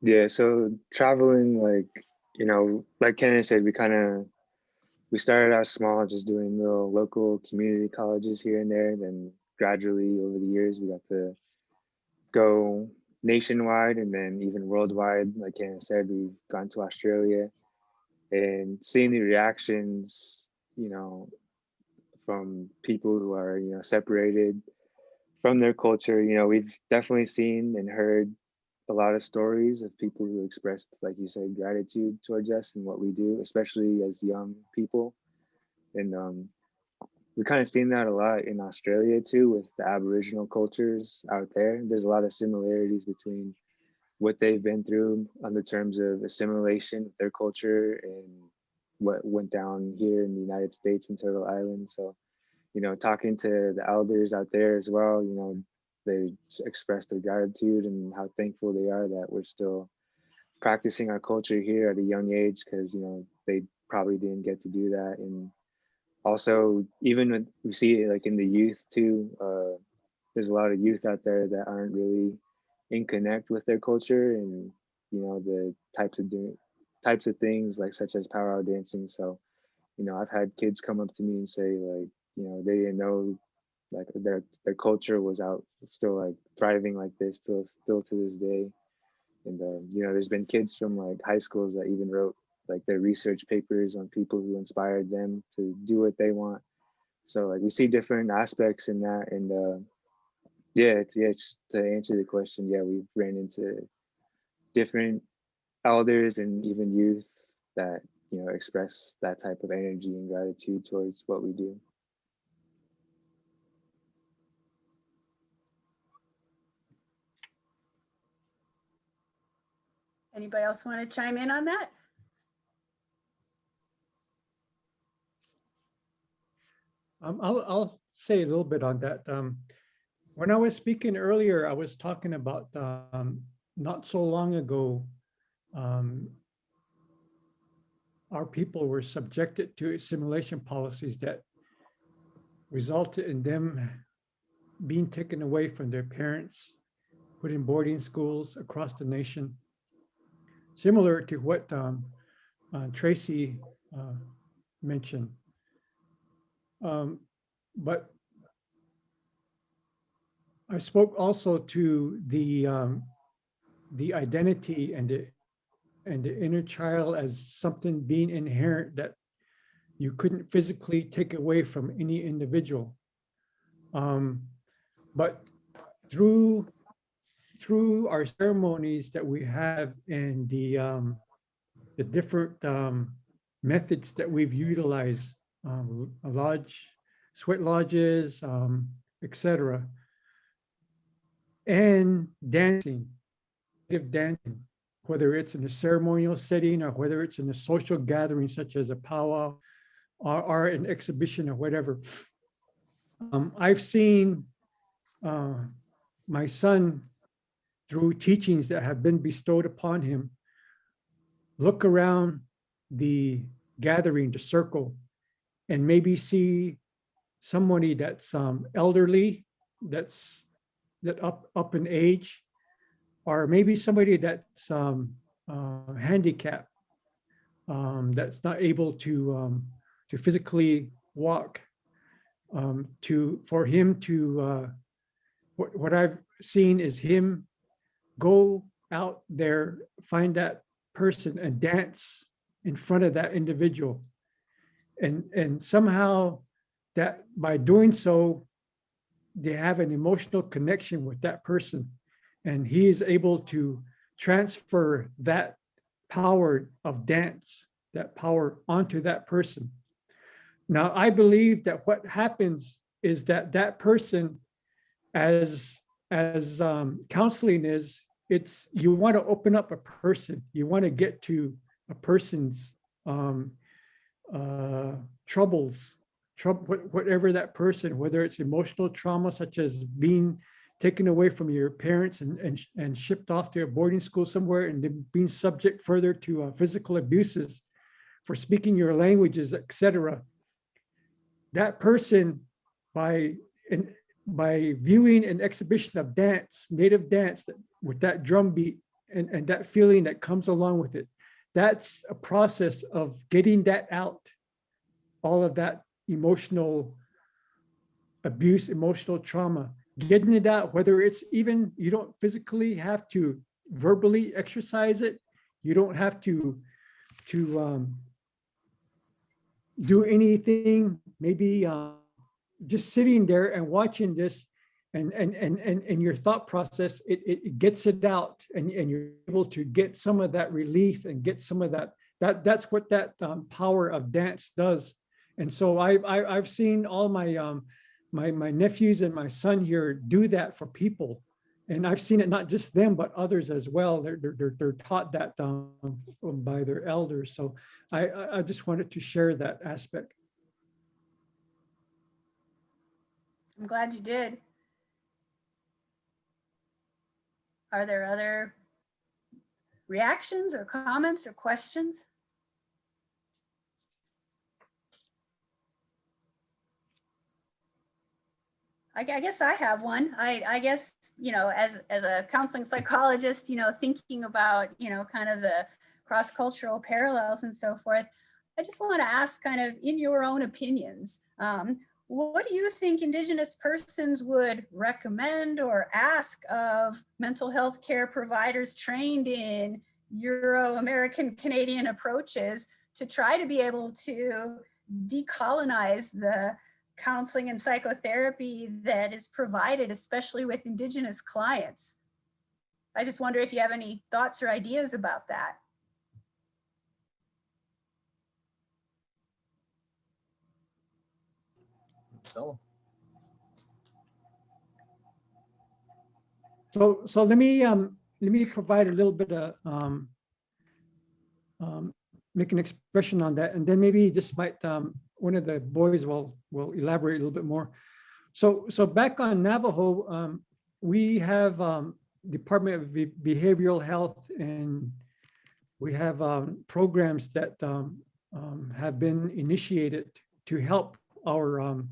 Yeah, so traveling, like Kenneth said, we started out small, just doing little local community colleges here and there. Then gradually over the years, we got to go nationwide and then even worldwide. Like Kenneth said, we've gone to Australia and seeing the reactions, from people who are, separated from their culture. We've definitely seen and heard a lot of stories of people who expressed, like you said, gratitude towards us and what we do, especially as young people. And we kind of seen that a lot in Australia too, with the Aboriginal cultures out there. There's a lot of similarities between what they've been through on the terms of assimilation of their culture and what went down here in the United States and Turtle Island. So, talking to the elders out there as well, they express their gratitude and how thankful they are that we're still practicing our culture here at a young age, because they probably didn't get to do that. And also, even when we see it like in the youth too, there's a lot of youth out there that aren't really in connect with their culture and the types of things like such as powwow dancing. So I've had kids come up to me and say like they didn't know like their culture was out still like thriving like this still to this day. And there's been kids from like high schools that even wrote like their research papers on people who inspired them to do what they want. So like we see different aspects in that. And just to answer the question, we've ran into different elders and even youth that express that type of energy and gratitude towards what we do. Anybody else want to chime in on that? I'll say a little bit on that. When I was speaking earlier, I was talking about not so long ago, our people were subjected to assimilation policies that resulted in them being taken away from their parents, put in boarding schools across the nation, similar to what Tracy mentioned. But I spoke also to the identity and the inner child as something being inherent that you couldn't physically take away from any individual. But through our ceremonies that we have and the different methods that we've utilized, sweat lodges, etc., and dancing, whether it's in a ceremonial setting or whether it's in a social gathering such as a powwow or an exhibition or whatever. I've seen my son through teachings that have been bestowed upon him, look around the gathering, the circle, and maybe see somebody that's elderly, that up in age, or maybe somebody that's handicapped, that's not able to physically walk, for him to what I've seen is him go out there, find that person and dance in front of that individual. And somehow that by doing so, they have an emotional connection with that person. And he is able to transfer that power of dance, that power onto that person. Now, I believe that what happens is that person, as counseling is, it's, you want to open up a person, you want to get to a person's troubles, whatever that person, whether it's emotional trauma, such as being taken away from your parents and shipped off to a boarding school somewhere, and then being subject further to physical abuses for speaking your languages, etc. That person, by viewing an exhibition of dance, native dance, with that drum beat and that feeling that comes along with it, that's a process of getting that out, all of that emotional abuse, emotional trauma, getting it out, whether it's even, you don't physically have to verbally exercise it. You don't have to do anything, maybe just sitting there and watching this, and your thought process, it gets it out, and you're able to get some of that relief and get some of that's what that power of dance does. And so I've seen all my my nephews and my son here do that for people, and I've seen it not just them but others as well. They're taught that by their elders. So I just wanted to share that aspect. I'm glad you did. Are there other reactions or comments or questions? I guess I have one. I guess, as a counseling psychologist, thinking about, kind of the cross-cultural parallels and so forth, I just want to ask, kind of in your own opinions, what do you think Indigenous persons would recommend or ask of mental health care providers trained in Euro-American Canadian approaches to try to be able to decolonize the counseling and psychotherapy that is provided, especially with Indigenous clients? I just wonder if you have any thoughts or ideas about that. So let me provide a little bit of make an expression on that, and then maybe this might one of the boys will elaborate a little bit more. So back on Navajo, we have Department of Behavioral Health, and we have programs that have been initiated to help our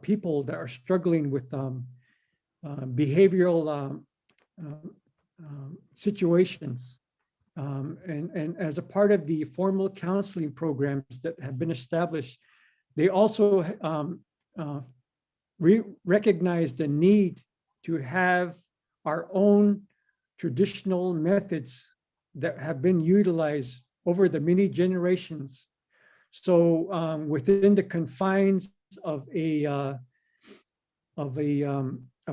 people that are struggling with behavioral situations. And as a part of the formal counseling programs that have been established, they also recognize the need to have our own traditional methods that have been utilized over the many generations. So within the confines of a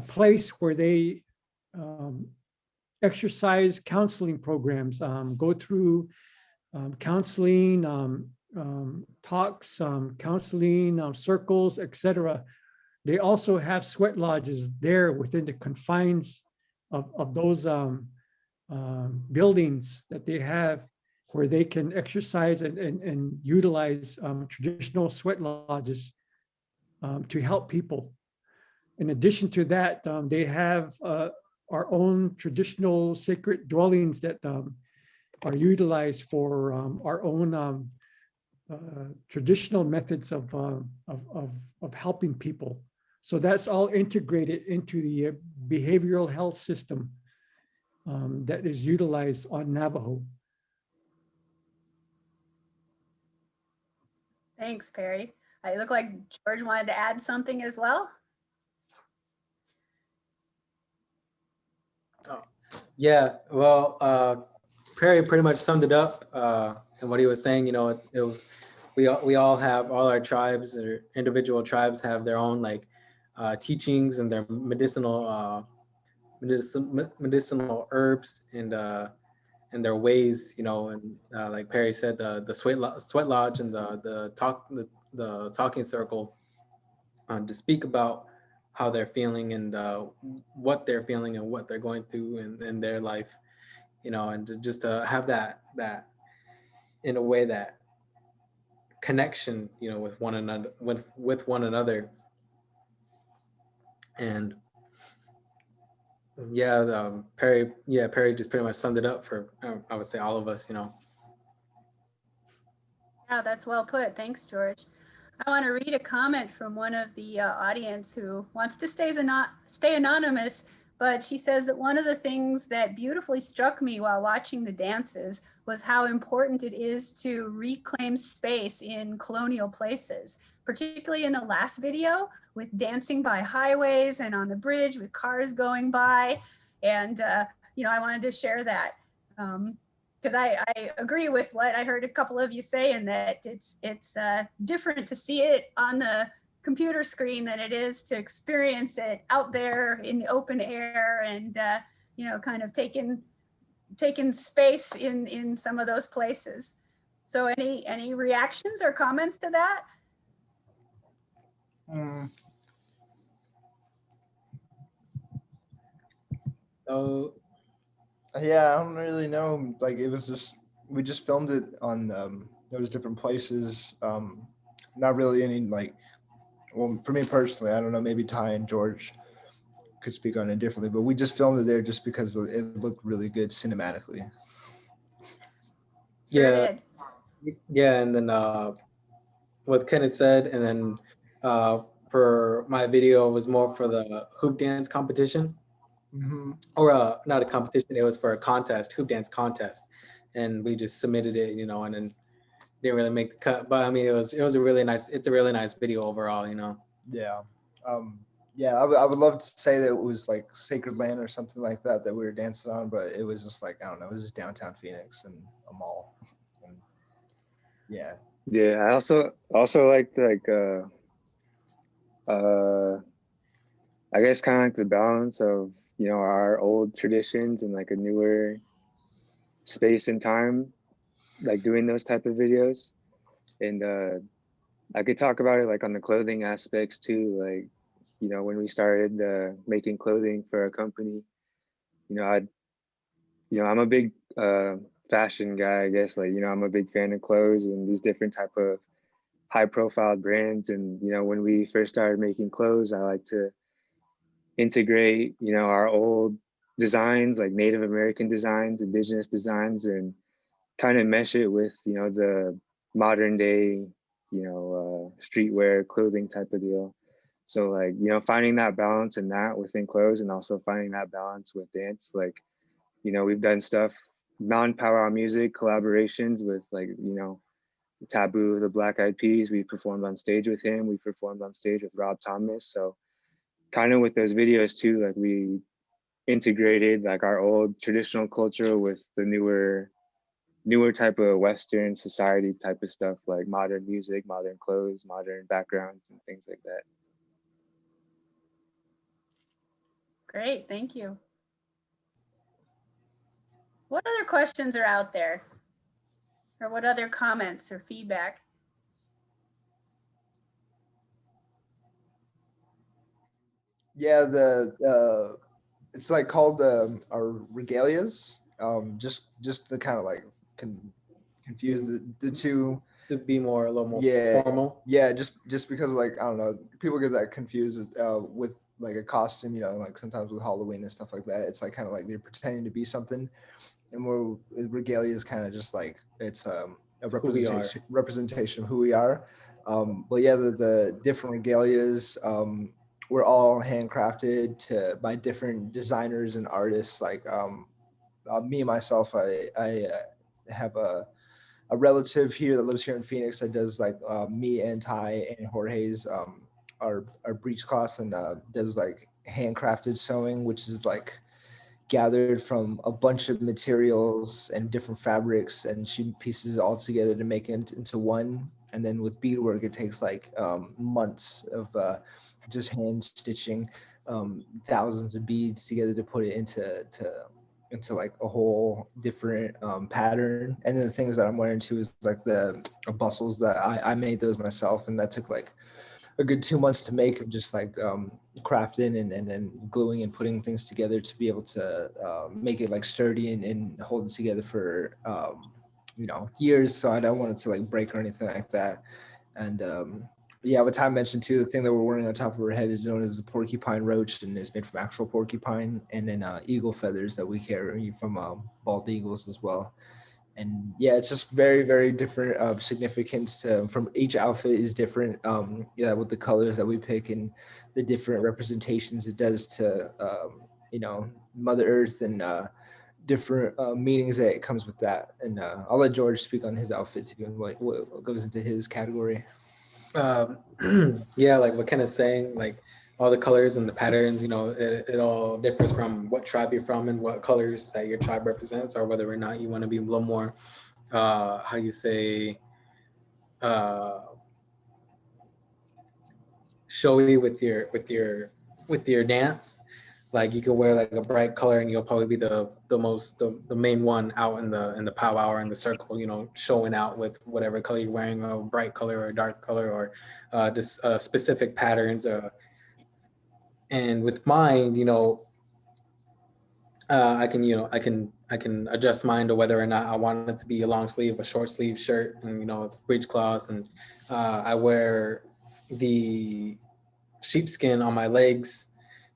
place where they exercise counseling programs, go through counseling talks, counseling circles, etc. They also have sweat lodges there within the confines of those buildings that they have, where they can exercise and utilize traditional sweat lodges to help people. In addition to that, they have our own traditional sacred dwellings that are utilized for our own traditional methods of helping people. So that's all integrated into the behavioral health system that is utilized on Navajo. Thanks, Perry. It looked like George wanted to add something as well. Yeah, well, Perry pretty much summed it up. And what he was saying, you know, we all have, all our tribes or individual tribes have their own like teachings and their medicinal herbs and their ways, you know, and like Perry said, the sweat lodge and the talking circle to speak about how they're feeling and what they're feeling and what they're going through in their life, you know, and just to have that in a way that connection, you know, with one another, with one another. And Perry just pretty much summed it up for I would say all of us, you know. Yeah, that's well put. Thanks, George. I want to read a comment from one of the audience who wants to stay anonymous, but she says that one of the things that beautifully struck me while watching the dances was how important it is to reclaim space in colonial places, particularly in the last video with dancing by highways and on the bridge with cars going by. And, you know, I wanted to share that. Because I agree with what I heard a couple of you say, and that it's different to see it on the computer screen than it is to experience it out there in the open air and you know, kind of taking space in some of those places. So any reactions or comments to that? So Yeah, I don't really know. Like, it was just, we just filmed it on those different places. Not really any like, well, for me personally, I don't know, maybe Ty and George could speak on it differently, but we just filmed it there just because it looked really good cinematically. Sure yeah, did. yeah, and then what Kenneth said, and then for my video was more for the hoop dance competition. Mm-hmm. Or not a competition, it was for a contest, hoop dance contest, and we just submitted it, you know, and then didn't really make the cut, but I mean, it's a really nice video overall, you know. Yeah. Yeah, I would love to say that it was like Sacred Land or something like that we were dancing on, but it was just like, I don't know, it was just downtown Phoenix and a mall. And yeah. Yeah, I also liked like I guess kind of like the balance of, you know, our old traditions and like a newer space and time, like doing those type of videos. And I could talk about it like on the clothing aspects too. Like, you know, when we started making clothing for a company, you know, I'm a big fashion guy, I guess. Like, you know, I'm a big fan of clothes and these different type of high profile brands. And, you know, when we first started making clothes, I like to integrate, you know, our old designs, like Native American designs, Indigenous designs, and kind of mesh it with, you know, the modern day, you know, streetwear clothing type of deal. So like, you know, finding that balance in that within clothes and also finding that balance with dance. Like, you know, we've done stuff, non-power music collaborations with like, you know, Taboo, the Black Eyed Peas. We performed on stage with him. We performed on stage with Rob Thomas. So kind of with those videos too, like we integrated like our old traditional culture with the newer type of Western society type of stuff, like modern music, modern clothes, modern backgrounds, and things like that. Great, thank you. What other questions are out there? Or what other comments or feedback? Yeah, it's like called our regalias. Just to kind of like confuse the two. To be a little more Yeah, formal. yeah, just because like, I don't know, people get that confused with like a costume, like sometimes with Halloween and stuff like that, it's like kind of like they're pretending to be something. And more regalia is kind of just like it's a Who we are. representation of who we are. But yeah, the different regalias were all handcrafted by different designers and artists. Like me myself, I have a relative here that lives here in Phoenix that does like me and Ty and Jorge's our breechcloths and does like handcrafted sewing, which is like gathered from a bunch of materials and different fabrics, and she pieces it all together to make it into one. And then with beadwork, it takes like months of just hand stitching thousands of beads together to put it into like a whole different pattern. And then the things that I'm wearing too is like the bustles that I made those myself, and that took like a good 2 months to make, of just like crafting and then gluing and putting things together to be able to make it like sturdy and hold it together for years. So I don't want it to like break or anything like that. And yeah, what Ty mentioned too, the thing that we're wearing on top of our head is known as the porcupine roach, and it's made from actual porcupine, and then eagle feathers that we carry from bald eagles as well. And yeah, it's just very, very different significance from each outfit is different. With the colors that we pick and the different representations it does to Mother Earth and different meanings that it comes with that. And I'll let George speak on his outfit too and what goes into his category. Yeah, like what Ken is saying, like all the colors and the patterns, it all differs from what tribe you're from and what colors that your tribe represents, or whether or not you want to be a little more, how do you say, showy with your dance. Like you can wear like a bright color and you'll probably be the main one out in the powwow or in the circle, showing out with whatever color you're wearing, a bright color or a dark color, or just specific patterns. And with mine, I can adjust mine to whether or not I want it to be a long sleeve, a short sleeve shirt, and breechcloths, and I wear the sheepskin on my legs,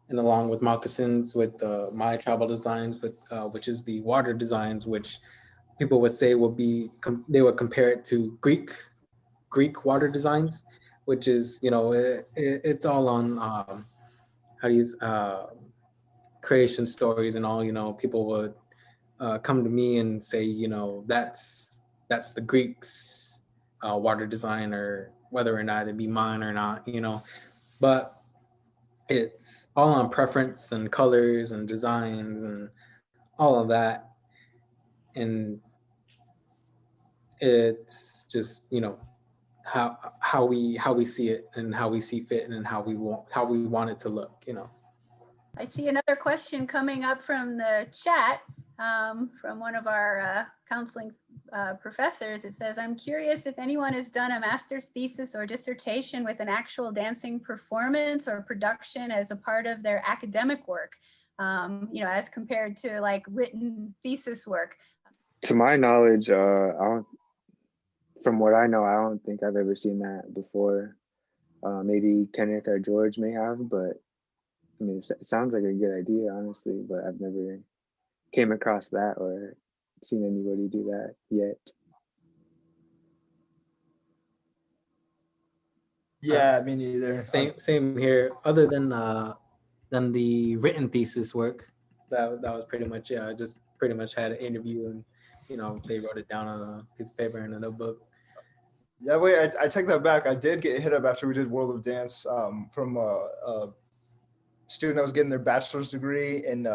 and along with moccasins with my tribal designs, which is the water designs, which people would say they would compare it to Greek water designs, which is it's all on how do you creation stories and all. People would come to me and say that's the Greeks water design, or whether or not it'd be mine or not, but it's all on preference and colors and designs and all of that. And it's just, how we see it and how we see fit and how we want it to look, I see another question coming up from the chat from one of our counseling professors. It says, I'm curious if anyone has done a master's thesis or dissertation with an actual dancing performance or production as a part of their academic work, as compared to like written thesis work. To my knowledge, from what I know, I don't think I've ever seen that before. Maybe Kenneth or George may have, but I mean, it sounds like a good idea, honestly, but I've never came across that or seen anybody do that yet. Yeah, me neither. Same here. Other than the written thesis work, that was pretty much, I just pretty much had an interview and they wrote it down on a piece of paper in a notebook. Yeah, wait, I take that back. I did get hit up after we did World of Dance from a student that was getting their bachelor's degree in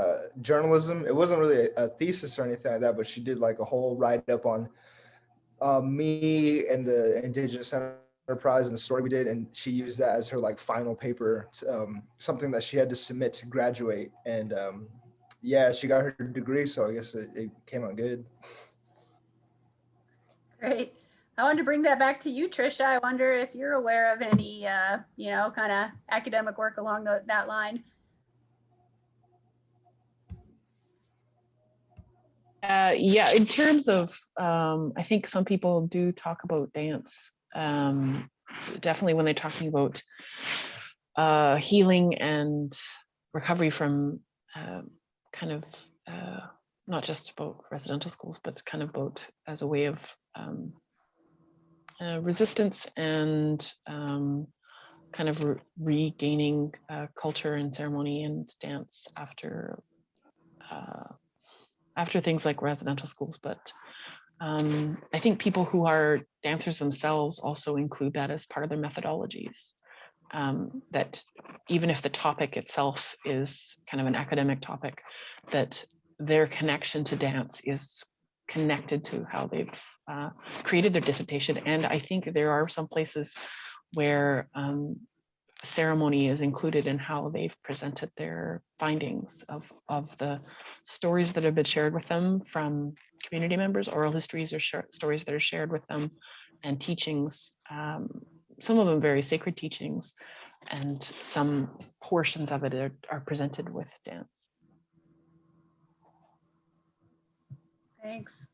journalism. It wasn't really a thesis or anything like that, but she did like a whole write-up on me and the Indigenous Enterprise and the story we did, and she used that as her like final paper, something that she had to submit to graduate. And yeah, she got her degree, so I guess it came out good. Great. I wanted to bring that back to you, Tricia. I wonder if you're aware of any, kind of academic work along that line. Yeah, in terms of, I think some people do talk about dance. Definitely when they're talking about healing and recovery from not just about residential schools, but kind of about as a way of resistance and kind of regaining culture and ceremony and dance after things like residential schools. But I think people who are dancers themselves also include that as part of their methodologies. That even if the topic itself is kind of an academic topic, that their connection to dance is connected to how they've created their dissertation. And I think there are some places where ceremony is included in how they've presented their findings of the stories that have been shared with them from community members, oral histories or stories that are shared with them, and teachings, some of them very sacred teachings, and some portions of it are presented with dance. Thanks.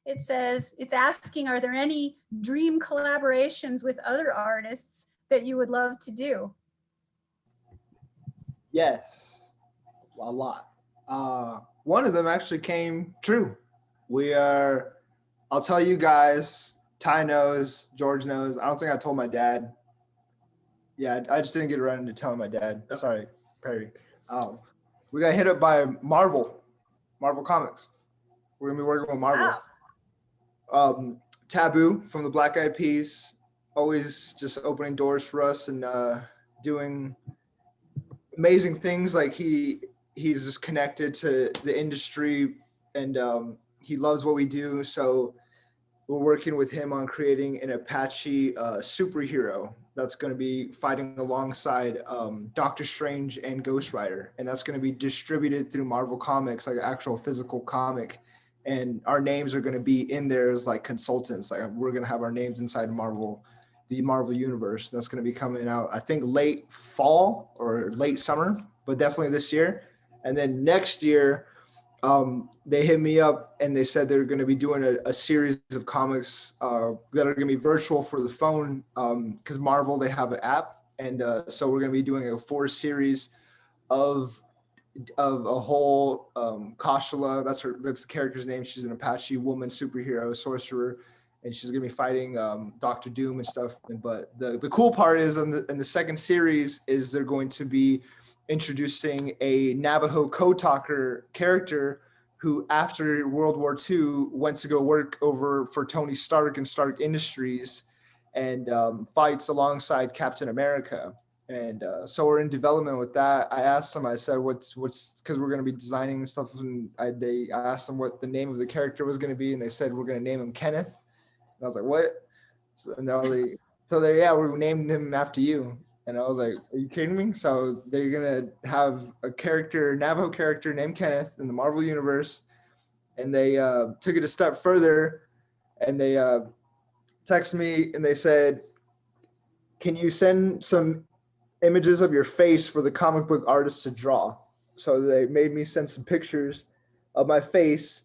It says, it's asking, are there any dream collaborations with other artists that you would love to do? Yes, a lot. One of them actually came true. I'll tell you guys, Ty knows, George knows. I don't think I told my dad. Yeah, I just didn't get around to telling my dad. Sorry, Perry. We got hit up by Marvel Comics. We're gonna be working with Marvel. Wow. Taboo from the Black Eyed Peas, always just opening doors for us and doing amazing things. Like he's just connected to the industry, and he loves what we do. So we're working with him on creating an Apache superhero that's going to be fighting alongside Doctor Strange and Ghost Rider, and that's going to be distributed through Marvel Comics, like an actual physical comic. And our names are going to be in there as like consultants. Like we're going to have our names inside the Marvel universe. That's going to be coming out, I think, late fall or late summer, but definitely this year. And then next year, they hit me up and they said they're going to be doing a series of comics that are going to be virtual for the phone, because Marvel, they have an app. And so we're going to be doing a 4 series of a whole Kashala, that's the character's name. She's an Apache woman superhero sorcerer, and she's gonna be fighting Dr. Doom and stuff. But the cool part is in the second series is they're going to be introducing a Navajo code talker character who, after World War II, went to go work over for Tony Stark and Stark Industries, and fights alongside Captain America. And so we're in development with that. I asked them, I said, what's because we're going to be designing stuff. And I asked them what the name of the character was going to be. And they said, we're going to name him Kenneth. And I was like, what? So we named him after you. And I was like, are you kidding me? So they're going to have a Navajo character named Kenneth in the Marvel universe. And they took it a step further, and they texted me and they said, can you send some images of your face for the comic book artist to draw? So they made me send some pictures of my face,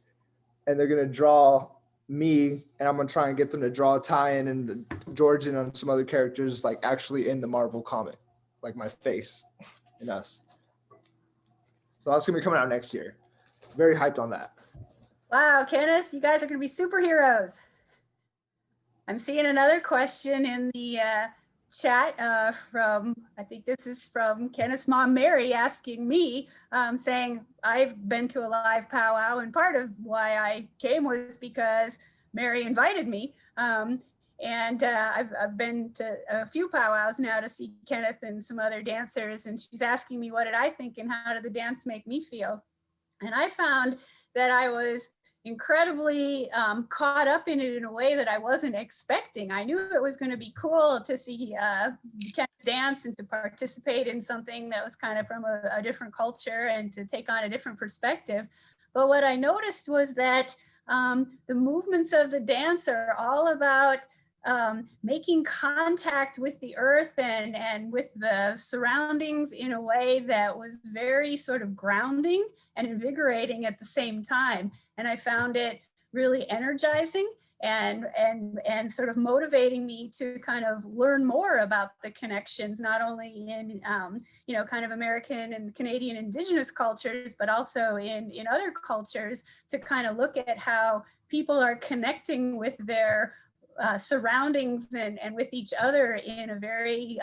and they're going to draw me, and I'm going to try and get them to draw Ty and George and on some other characters, like actually in the Marvel comic, like my face and us. So that's going to be coming out next year. Very hyped on that. Wow, Kenneth, you guys are going to be superheroes. I'm seeing another question in the chat from, I think this is from Kenneth's mom, Mary, asking me, saying, I've been to a live powwow, and part of why I came was because Mary invited me. And I've been to a few powwows now to see Kenneth and some other dancers, and she's asking me, what did I think and how did the dance make me feel? And I found that I was incredibly caught up in it in a way that I wasn't expecting. I knew it was going to be cool to see Kenneth dance and to participate in something that was kind of from a different culture and to take on a different perspective. But what I noticed was that the movements of the dance are all about making contact with the earth and with the surroundings in a way that was very sort of grounding and invigorating at the same time. And I found it really energizing and sort of motivating me to kind of learn more about the connections, not only in, you know, kind of American and Canadian Indigenous cultures, but also in other cultures, to kind of look at how people are connecting with their surroundings and with each other in a very,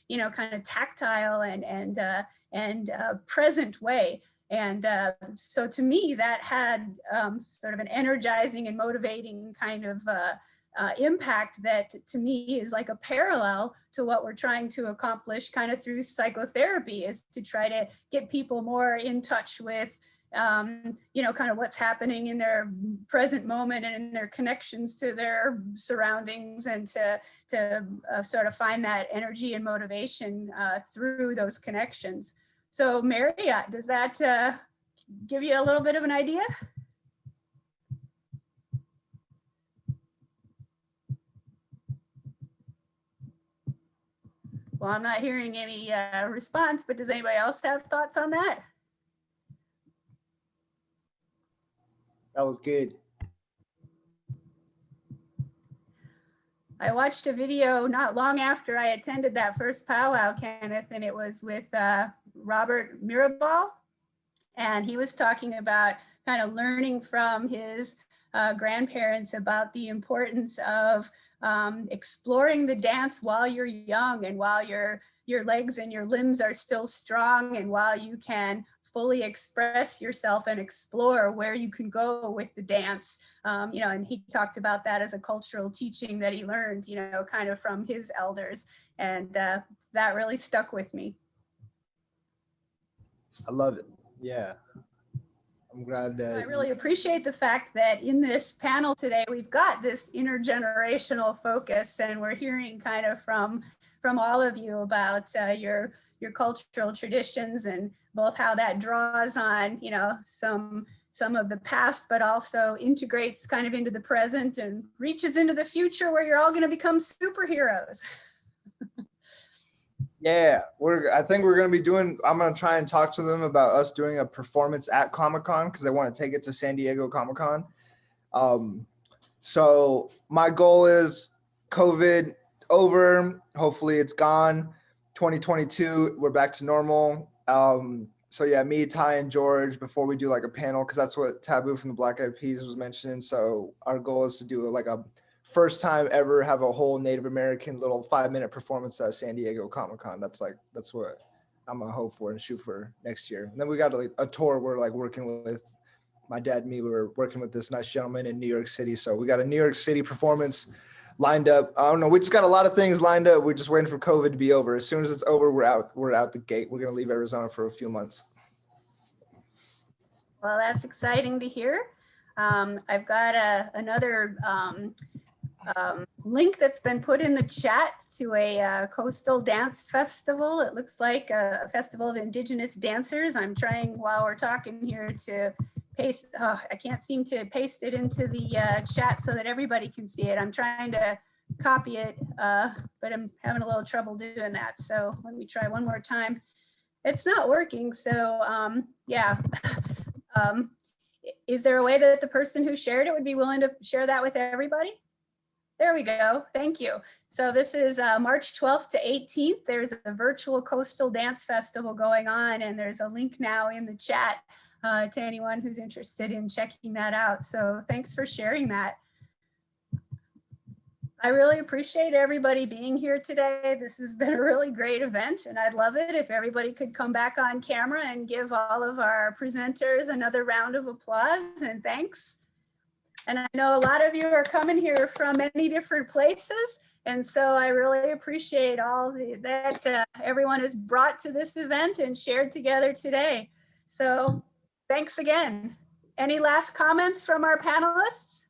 you know, kind of tactile and present way. And so to me, that had sort of an energizing and motivating kind of impact that to me is like a parallel to what we're trying to accomplish kind of through psychotherapy, is to try to get people more in touch with, you know, kind of what's happening in their present moment and in their connections to their surroundings, and to sort of find that energy and motivation through those connections. So Marriott, does that give you a little bit of an idea? Well, I'm not hearing any response, but does anybody else have thoughts on that? That was good. I watched a video not long after I attended that first powwow, Kenneth, and it was with Robert Mirabal. And he was talking about kind of learning from his grandparents about the importance of exploring the dance while you're young, and while your legs and your limbs are still strong, and while you can fully express yourself and explore where you can go with the dance. You know, and he talked about that as a cultural teaching that he learned, you know, kind of from his elders. And that really stuck with me. I love it. Yeah. I'm glad that I really appreciate the fact that in this panel today, we've got this intergenerational focus, and we're hearing kind of from all of you about your cultural traditions, and both how that draws on, you know, some of the past, but also integrates kind of into the present and reaches into the future, where you're all going to become superheroes. Yeah, I think we're gonna be doing. I'm gonna try and talk to them about us doing a performance at Comic-Con, because they want to take it to San Diego Comic-Con. So my goal is COVID over. Hopefully it's gone. 2022, we're back to normal. So yeah, me, Ty, and George, before we do like a panel, because that's what Taboo from the Black Eyed Peas was mentioning. So our goal is to do like a first time ever have a whole Native American little 5-minute performance at San Diego Comic-Con. That's what I'm gonna hope for and shoot for next year. And then we got a tour. We're like working with my dad and me. We were working with this nice gentleman in New York City. So we got a New York City performance lined up. I don't know. We just got a lot of things lined up. We're just waiting for COVID to be over. As soon as it's over, we're out the gate. We're gonna leave Arizona for a few months. Well, that's exciting to hear. I've got another link that's been put in the chat to a coastal dance festival. It looks like a festival of Indigenous dancers. I'm trying while we're talking here to paste. I can't seem to paste it into the chat so that everybody can see it. I'm trying to copy it, but I'm having a little trouble doing that. So let me try one more time. It's not working. So yeah. Is there a way that the person who shared it would be willing to share that with everybody? There we go. Thank you. So this is March 12th to 18th. There's a virtual coastal dance festival going on, and there's a link now in the chat to anyone who's interested in checking that out. So thanks for sharing that. I really appreciate everybody being here today. This has been a really great event, and I'd love it if everybody could come back on camera and give all of our presenters another round of applause and thanks. And I know a lot of you are coming here from many different places, and so I really appreciate all that everyone has brought to this event and shared together today. So thanks again. Any last comments from our panelists?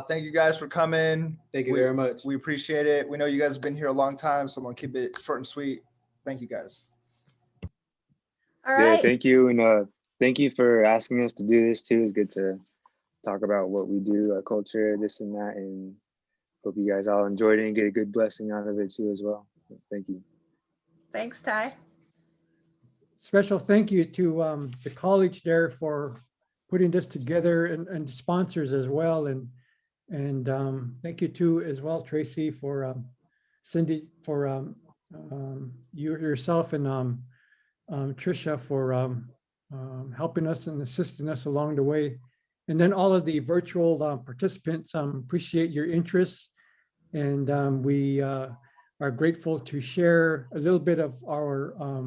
Thank you guys for coming. Thank you very much. We appreciate it. We know you guys have been here a long time, so I'm gonna keep it short and sweet. Thank you guys. All right. Yeah, thank you. And thank you for asking us to do this too. It's good to talk about what we do, our culture, this and that, and hope you guys all enjoyed it and get a good blessing out of it too as well. Thank you. Thanks, Ty. Special thank you to the college there for putting this together and sponsors as well. And thank you too as well, Tracy, for Cindy, for you yourself, and Tricia for helping us and assisting us along the way. And then all of the virtual participants, appreciate your interests. And we are grateful to share a little bit of our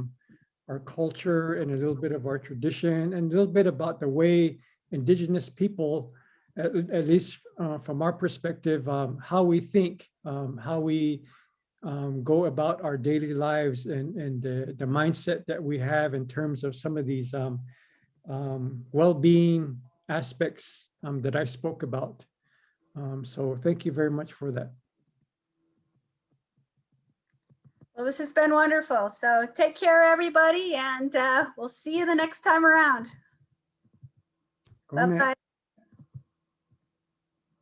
culture and a little bit of our tradition and a little bit about the way Indigenous people, at least from our perspective, how we think, how we go about our daily lives, and the mindset that we have in terms of some of these well-being aspects that I spoke about. So thank you very much for that. Well, this has been wonderful. So take care, everybody, and we'll see you the next time around. Go on, Bye-bye.